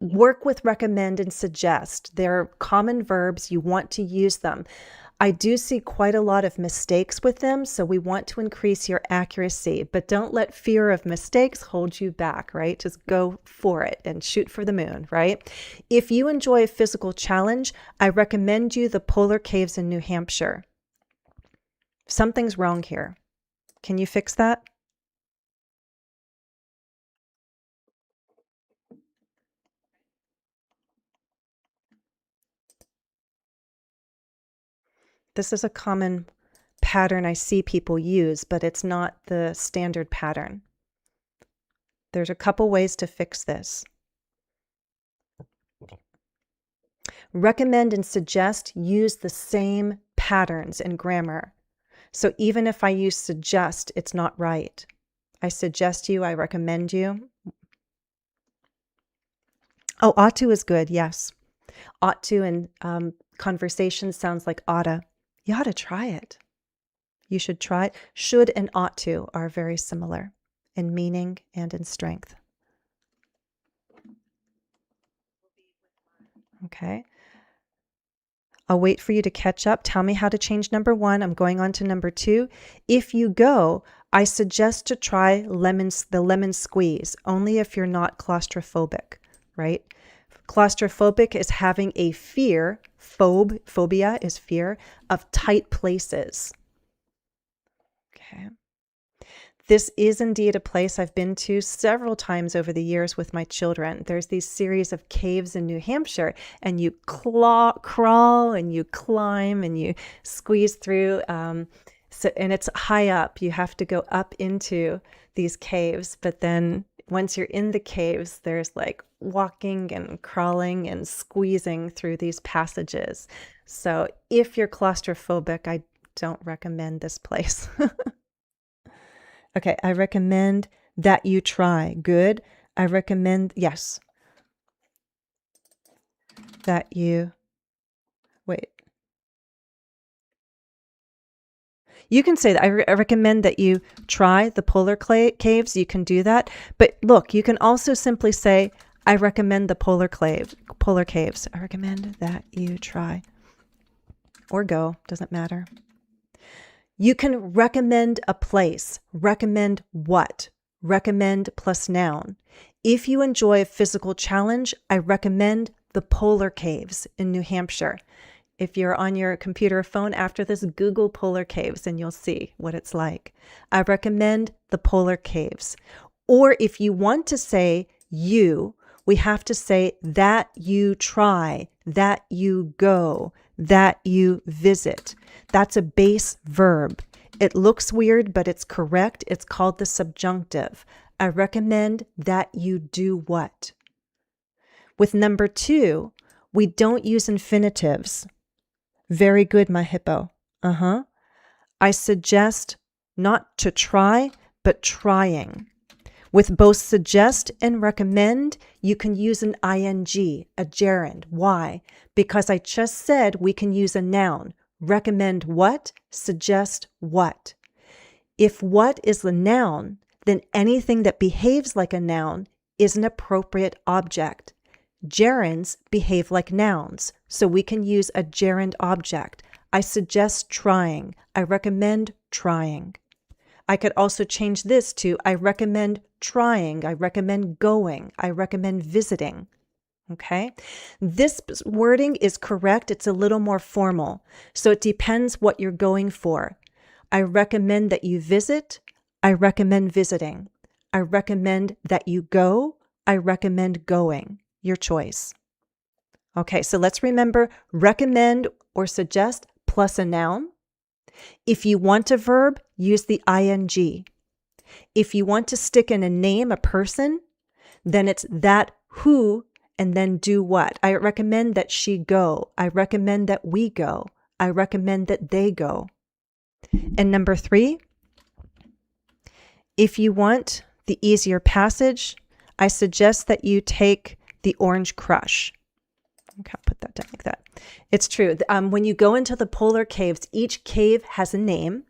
Work with recommend and suggest. They're common verbs. You want to use them. I do see quite a lot of mistakes with them, so we want to increase your accuracy, but don't let fear of mistakes hold you back, right? Just go for it and shoot for the moon, right? If you enjoy a physical challenge, I recommend you the Polar Caves in New Hampshire. Something's wrong here. Can you fix that? This is a common pattern I see people use, but it's not the standard pattern. There's a couple ways to fix this. Recommend and suggest use the same patterns in grammar. So even if I use suggest, it's not right. I suggest you, I recommend you. Oh, ought to is good, yes. Ought to in conversation sounds like oughta. You ought to try it. You should try it. Should and ought to are very similar in meaning and in strength. Okay. I'll wait for you to catch up. Tell me how to change number 1. I'm going on to number 2. If you go, I suggest to try the lemon squeeze, only if you're not claustrophobic, right? Claustrophobic is having a fear, phobia is fear, of tight places. Okay. This is indeed a place I've been to several times over the years with my children. There's these series of caves in New Hampshire, and you crawl and you climb and you squeeze through. And it's high up. You have to go up into these caves. But then once you're in the caves, there's like walking and crawling and squeezing through these passages. So if you're claustrophobic, I don't recommend this place. Okay, I recommend that you try. Good. I recommend, yes, that you, wait. You can say that. I recommend that you try the polar caves. You can do that. But look, you can also simply say, I recommend the polar caves. I recommend that you try. Or go, doesn't matter. You can recommend a place. Recommend what? Recommend plus noun. If you enjoy a physical challenge, I recommend the polar caves in New Hampshire. If you're on your computer or phone after this, Google polar caves and you'll see what it's like. I recommend the polar caves. Or if you want to say you, we have to say that you try, that you go, that you visit. That's a base verb. It looks weird, but it's correct. It's called the subjunctive. I recommend that you do what? With number 2, we don't use infinitives. Very good, my hippo. I suggest not to try, but trying. With both suggest and recommend, you can use an ing, a gerund. Why? Because I just said we can use a noun. Recommend what? Suggest what? If what is the noun, then anything that behaves like a noun is an appropriate object. Gerunds behave like nouns, so we can use a gerund object. I suggest trying. I recommend trying. I could also change this to I recommend trying. I recommend going. I recommend visiting. Okay? This wording is correct. It's a little more formal. So it depends what you're going for. I recommend that you visit. I recommend visiting. I recommend that you go. I recommend going. Your choice. Okay, so let's remember recommend or suggest plus a noun. If you want a verb, use the ing. If you want to stick in a name, a person, then it's that who and then do what. I recommend that she go. I recommend that we go. I recommend that they go. And number 3, if you want the easier passage, I suggest that you take the Orange Crush. Okay, I'll put that down like that. It's true. When you go into the polar caves, each cave has a name,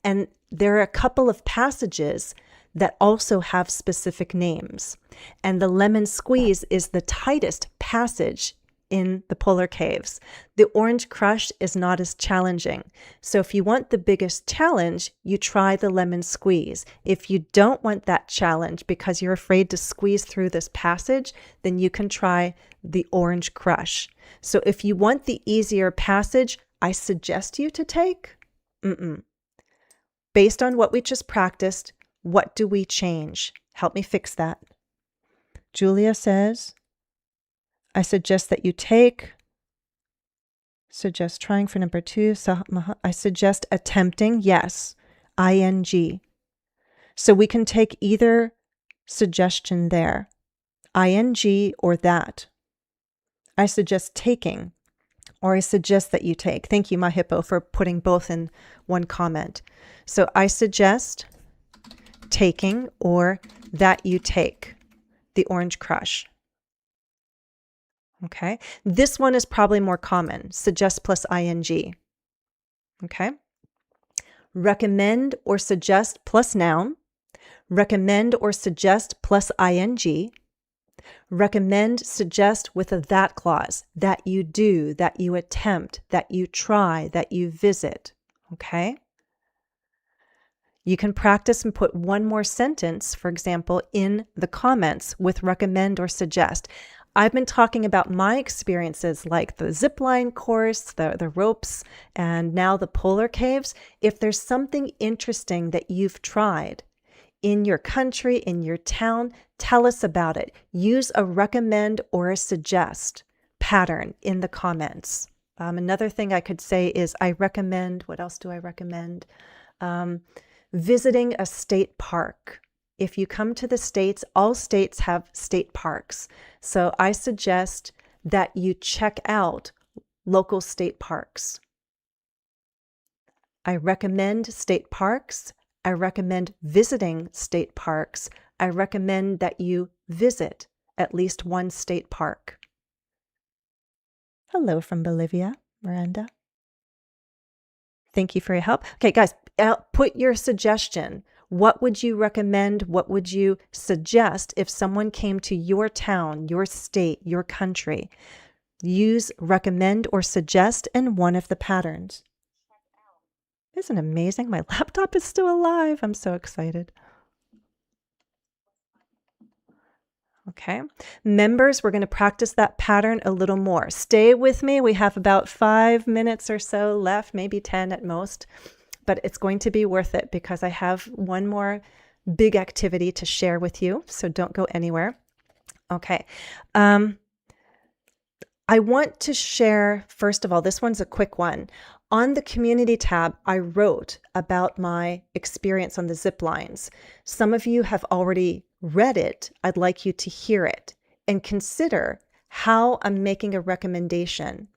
and there are a couple of passages that also have specific names. And the Lemon Squeeze is the tightest passage in the polar caves. The Orange Crush is not as challenging. So if you want the biggest challenge, you try the Lemon Squeeze. If you don't want that challenge because you're afraid to squeeze through this passage, then you can try the Orange Crush. So if you want the easier passage, I suggest you to take. Based on what we just practiced, what do we change? Help me fix that. Julia says, I suggest that you take, suggest trying for number 2. I suggest attempting, yes, ing. So we can take either suggestion there, ing or that. I suggest taking, or I suggest that you take. Thank you, my hippo, for putting both in one comment. So I suggest taking or that you take the Orange Crush. Okay, this one is probably more common, suggest plus ing. Okay, recommend or suggest plus noun, recommend or suggest plus ing, recommend, suggest with a that clause, that you do, that you attempt, that you try, that you visit. Okay, you can practice and put one more sentence, for example, in the comments with recommend or suggest. I've been talking about my experiences like the zipline course, the ropes, and now the polar caves. If there's something interesting that you've tried, in your country, in your town. Tell us about it. Use a recommend or a suggest pattern in the comments. Another thing I could say is I recommend, what else do I recommend? Visiting a state park. If you come to the States, all states have state parks. So I suggest that you check out local state parks. I recommend state parks. I recommend visiting state parks. I recommend that you visit at least one state park. Hello from Bolivia, Miranda. Thank you for your help. Okay, guys, put your suggestion. What would you recommend? What would you suggest if someone came to your town, your state, your country? Use recommend or suggest in one of the patterns. Isn't it amazing? My laptop is still alive. I'm so excited. Okay. Members, we're going to practice that pattern a little more. Stay with me. We have about 5 minutes or so left, maybe 10 at most, but it's going to be worth it because I have one more big activity to share with you. So don't go anywhere. Okay. I want to share, first of all, this one's a quick one. On the community tab, I wrote about my experience on the zip lines. Some of you have already read it. I'd like you to hear it and consider how I'm making a recommendation.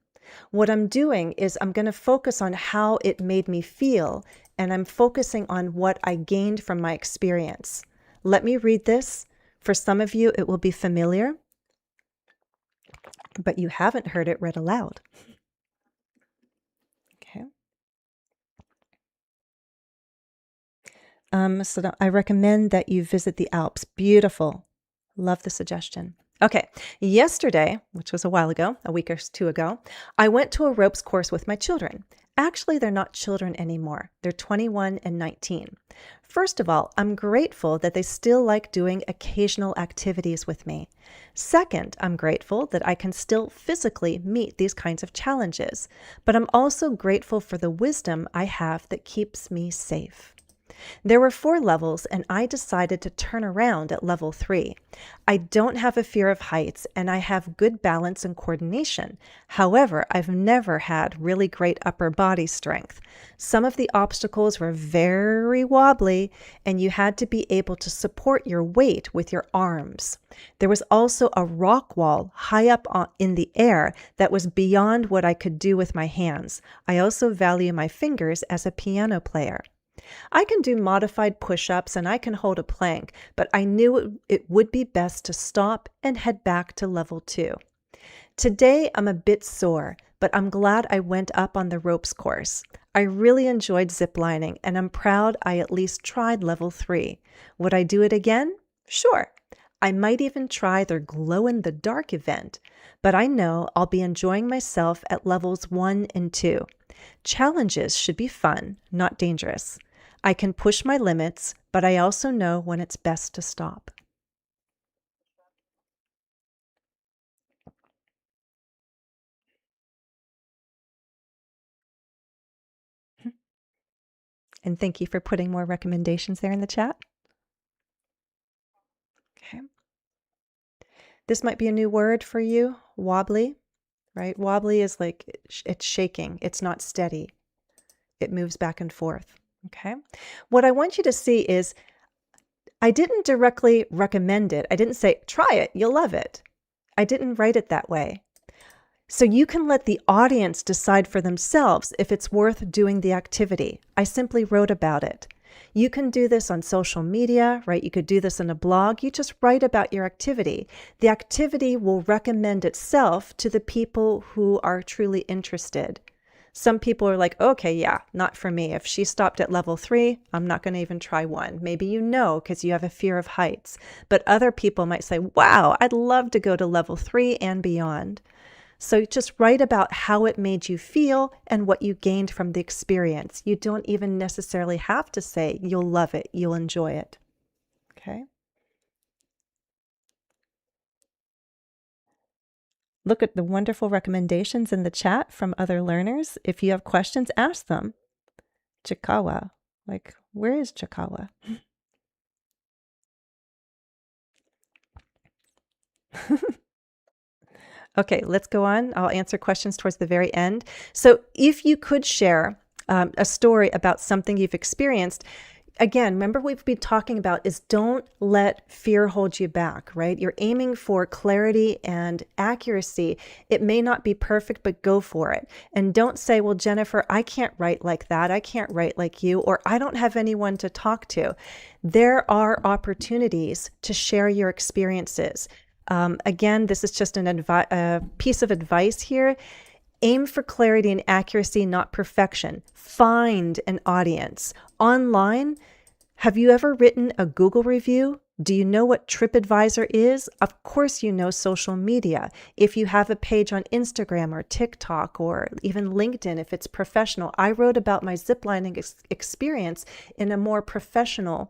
What I'm doing is I'm going to focus on how it made me feel, and I'm focusing on what I gained from my experience. Let me read this. For some of you, it will be familiar, but you haven't heard it read aloud. Okay. So I recommend that you visit the Alps. Beautiful. Love the suggestion. Okay. Yesterday, which was a while ago, a week or two ago, I went to a ropes course with my children. Actually, they're not children anymore. They're 21 and 19. First of all, I'm grateful that they still like doing occasional activities with me. Second, I'm grateful that I can still physically meet these kinds of challenges, but I'm also grateful for the wisdom I have that keeps me safe. There were 4 levels, and I decided to turn around at level 3. I don't have a fear of heights, and I have good balance and coordination. However, I've never had really great upper body strength. Some of the obstacles were very wobbly, and you had to be able to support your weight with your arms. There was also a rock wall high up in the air that was beyond what I could do with my hands. I also value my fingers as a piano player. I can do modified push-ups and I can hold a plank, but I knew it would be best to stop and head back to level 2. Today, I'm a bit sore, but I'm glad I went up on the ropes course. I really enjoyed ziplining, and I'm proud I at least tried level 3. Would I do it again? Sure. I might even try their glow-in-the-dark event, but I know I'll be enjoying myself at levels 1 and 2. Challenges should be fun, not dangerous. I can push my limits, but I also know when it's best to stop. And thank you for putting more recommendations there in the chat. Okay. This might be a new word for you, wobbly, right? Wobbly is like it's shaking. It's not steady. It moves back and forth. Okay. What I want you to see is I didn't directly recommend it. I didn't say, try it, you'll love it. I didn't write it that way. So you can let the audience decide for themselves if it's worth doing the activity. I simply wrote about it. You can do this on social media, right? You could do this in a blog. You just write about your activity. The activity will recommend itself to the people who are truly interested. Some people are like, okay, yeah, not for me. If she stopped at level 3, I'm not going to even try 1. Maybe you know because you have a fear of heights. But other people might say, wow, I'd love to go to level 3 and beyond. So just write about how it made you feel and what you gained from the experience. You don't even necessarily have to say you'll love it, you'll enjoy it. Okay? Look at the wonderful recommendations in the chat from other learners. If you have questions, ask them. Chikawa. Like, where is Chikawa? Okay, let's go on. I'll answer questions towards the very end. So if you could share a story about something you've experienced, again, remember we've been talking about is don't let fear hold you back, right? You're aiming for clarity and accuracy. It may not be perfect, but go for it. And don't say, well, Jennifer, I can't write like that. I can't write like you, or I don't have anyone to talk to. There are opportunities to share your experiences. Again, this is just a piece of advice here. Aim for clarity and accuracy, not perfection. Find an audience. Online, have you ever written a Google review? Do you know what TripAdvisor is? Of course you know social media. If you have a page on Instagram or TikTok or even LinkedIn, if it's professional. I wrote about my ziplining experience in a more professional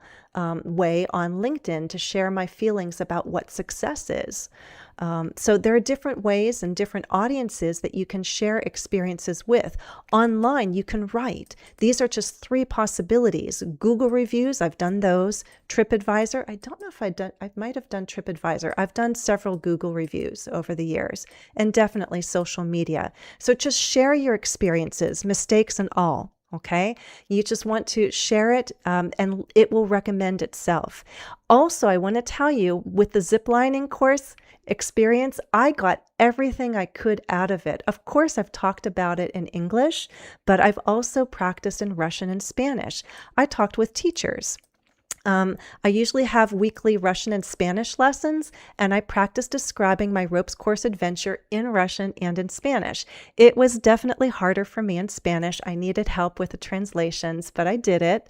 way on LinkedIn to share my feelings about what success is. So there are different ways and different audiences that you can share experiences with. Online, you can write. These are just 3 possibilities. Google reviews, I've done those. TripAdvisor, I don't know if I might have done TripAdvisor. I've done several Google reviews over the years, and definitely social media. So just share your experiences, mistakes and all. Okay, you just want to share it and it will recommend itself. Also, I want to tell you with the ziplining course experience, I got everything I could out of it. Of course, I've talked about it in English, but I've also practiced in Russian and Spanish. I talked with teachers. I usually have weekly Russian and Spanish lessons, and I practice describing my ropes course adventure in Russian and in Spanish. It was definitely harder for me in Spanish. I needed help with the translations, but I did it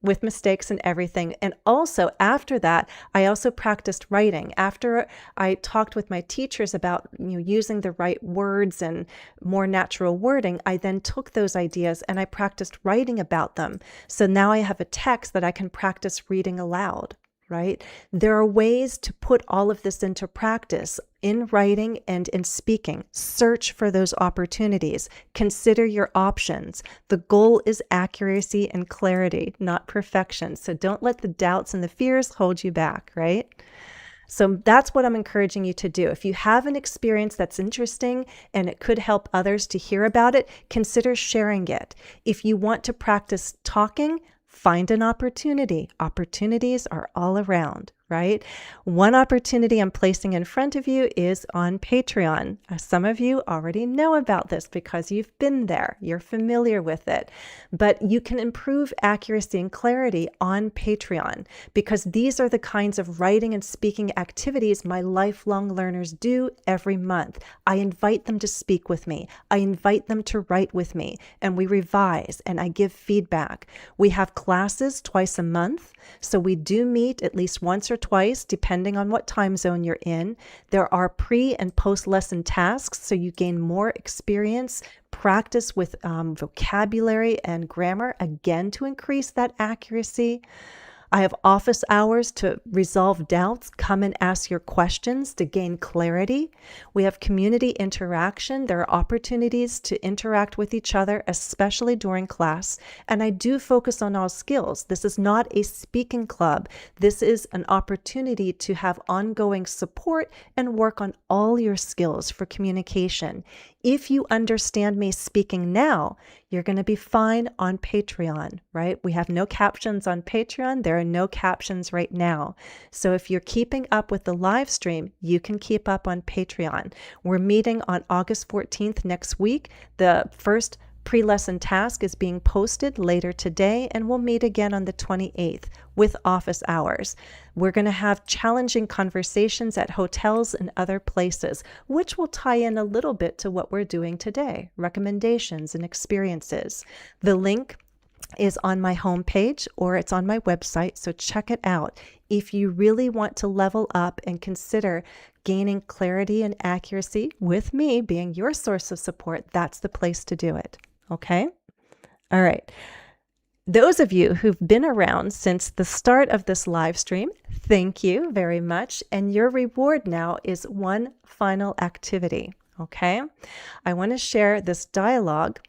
with mistakes and everything. And also after that, I also practiced writing. After I talked with my teachers about using the right words and more natural wording, I then took those ideas and I practiced writing about them. So now I have a text that I can practice reading aloud, right? There are ways to put all of this into practice in writing and in speaking. Search for those opportunities. Consider your options. The goal is accuracy and clarity, not perfection. So don't let the doubts and the fears hold you back, right? So that's what I'm encouraging you to do. If you have an experience that's interesting and it could help others to hear about it, consider sharing it. If you want to practice talking, find an opportunity. Opportunities are all around, right? One opportunity I'm placing in front of you is on Patreon. Some of you already know about this because you've been there. You're familiar with it. But you can improve accuracy and clarity on Patreon because these are the kinds of writing and speaking activities my lifelong learners do every month. I invite them to speak with me. I invite them to write with me, and we revise and I give feedback. We have classes twice a month, so we do meet at least once or twice, depending on what time zone you're in. There are pre- and post-lesson tasks, so you gain more experience, practice with vocabulary and grammar, again, to increase that accuracy. I have office hours to resolve doubts. Come and ask your questions to gain clarity. We have community interaction. There are opportunities to interact with each other, especially during class. And I do focus on all skills. This is not a speaking club. This is an opportunity to have ongoing support and work on all your skills for communication. If you understand me speaking now, you're going to be fine on Patreon, right? We have no captions on Patreon. There are no captions right now. So if you're keeping up with the live stream, you can keep up on Patreon. We're meeting on August 14th next week. The first pre-lesson task is being posted later today, and we'll meet again on the 28th with office hours. We're going to have challenging conversations at hotels and other places, which will tie in a little bit to what we're doing today, recommendations and experiences. The link is on my homepage or it's on my website, so check it out. If you really want to level up and consider gaining clarity and accuracy with me being your source of support, that's the place to do it. Okay? All right. Those of you who've been around since the start of this live stream, thank you very much. And your reward now is one final activity. Okay? I want to share this dialogue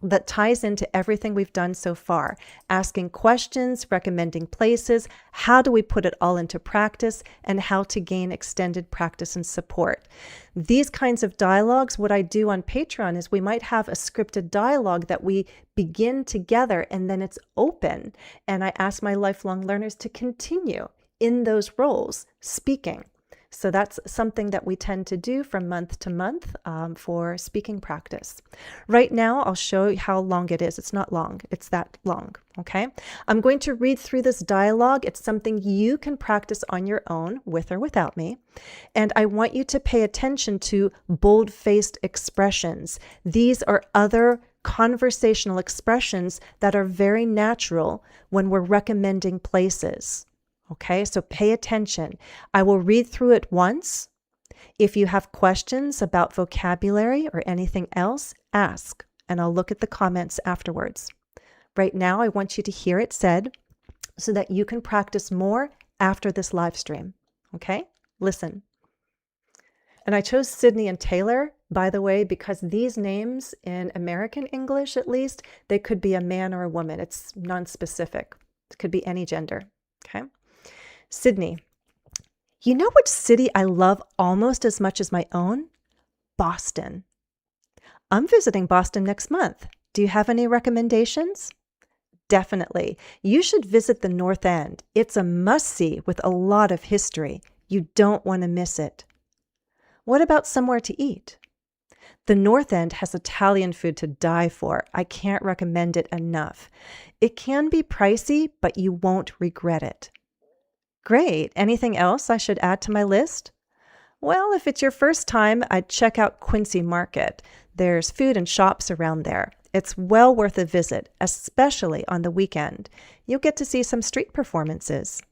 that ties into everything we've done so far. Asking questions, recommending places, how do we put it all into practice, and how to gain extended practice and support. These kinds of dialogues, what I do on Patreon is we might have a scripted dialogue that we begin together and then it's open. And I ask my lifelong learners to continue in those roles, speaking. So that's something that we tend to do from month to month for speaking practice. Right now, I'll show you how long it is. It's not long. It's that long, okay? I'm going to read through this dialogue. It's something you can practice on your own, with or without me. And I want you to pay attention to bold-faced expressions. These are other conversational expressions that are very natural when we're recommending places. Okay, so pay attention. I will read through it once. If you have questions about vocabulary or anything else, ask, and I'll look at the comments afterwards. Right now, I want you to hear it said so that you can practice more after this live stream. Okay, listen. And I chose Sydney and Taylor, by the way, because these names in American English, at least, they could be a man or a woman. It's non-specific. It could be any gender. Okay. Sydney, you know which city I love almost as much as my own? Boston. I'm visiting Boston next month. Do you have any recommendations? Definitely. You should visit the North End. It's a must-see with a lot of history. You don't want to miss it. What about somewhere to eat? The North End has Italian food to die for. I can't recommend it enough. It can be pricey, but you won't regret it. Great. Anything else I should add to my list? Well, if it's your first time, I'd check out Quincy Market. There's food and shops around there. It's well worth a visit, especially on the weekend. You'll get to see some street performances.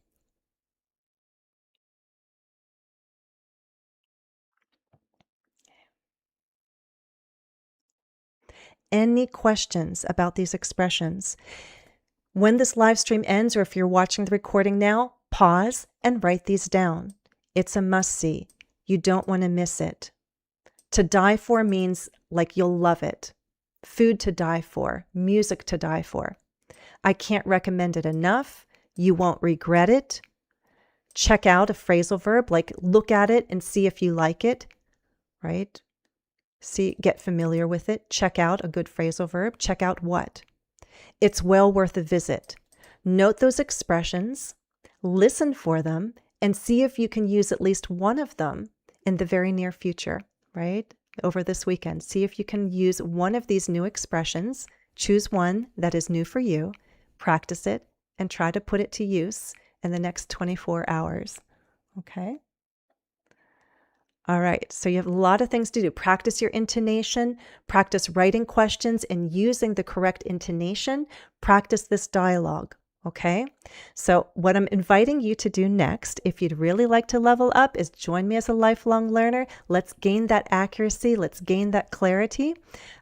Any questions about these expressions? When this live stream ends, or if you're watching the recording now, pause and write these down. It's a must-see. You don't want to miss it. To die for means like you'll love it. Food to die for, music to die for. I can't recommend it enough. You won't regret it. Check out a phrasal verb, like look at it and see if you like it, right? See, get familiar with it. Check out a good phrasal verb. Check out what? It's well worth a visit. Note those expressions, listen for them, and see if you can use at least one of them in the very near future, right? Over this weekend. See if you can use one of these new expressions. Choose one that is new for you, practice it, and try to put it to use in the next 24 hours. Okay? All right, so you have a lot of things to do. Practice your intonation, practice writing questions and using the correct intonation, practice this dialogue, okay? So what I'm inviting you to do next, if you'd really like to level up, is join me as a lifelong learner. Let's gain that accuracy, let's gain that clarity.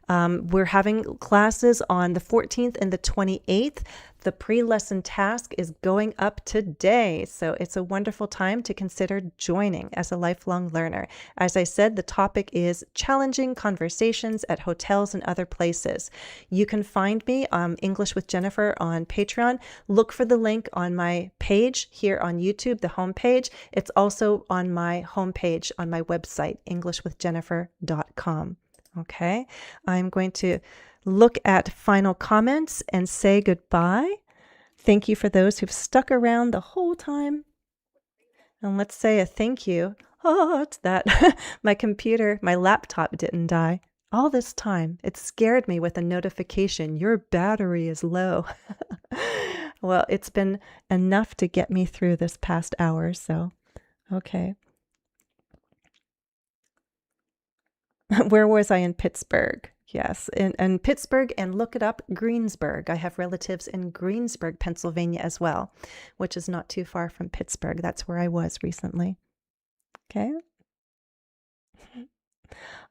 We're having classes on the 14th and the 28th. The pre-lesson task is going up today, so it's a wonderful time to consider joining as a lifelong learner. As I said, the topic is challenging conversations at hotels and other places. You can find me English with Jennifer on Patreon. Look for the link on my page here on YouTube, the homepage. It's also on my homepage on my website, englishwithjennifer.com. Okay, I'm going to look at final comments and say goodbye. Thank you for those who've stuck around the whole time. And let's say a thank you. Oh, it's that my computer, my laptop didn't die all this time. It scared me with a notification, your battery is low. Well, it's been enough to get me through this past hour, so okay. Where was I in Pittsburgh? Yes, in Pittsburgh, and look it up, Greensburg. I have relatives in Greensburg, Pennsylvania as well, which is not too far from Pittsburgh. That's where I was recently. Okay.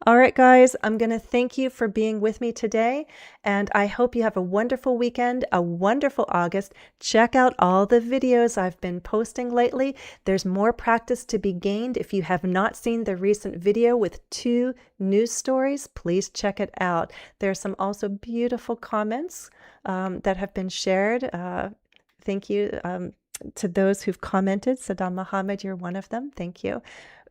All right, guys, I'm going to thank you for being with me today, and I hope you have a wonderful weekend, a wonderful August. Check out all the videos I've been posting lately. There's more practice to be gained. If you have not seen the recent video with 2 news stories, please check it out. There's some also beautiful comments that have been shared. Thank you to those who've commented. Saddam Muhammad, you're one of them. Thank you.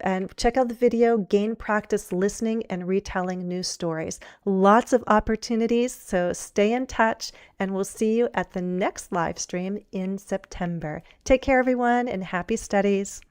And check out the video, gain practice listening and retelling news stories. Lots of opportunities, so stay in touch, and we'll see you at the next live stream in September. Take care, everyone, and happy studies.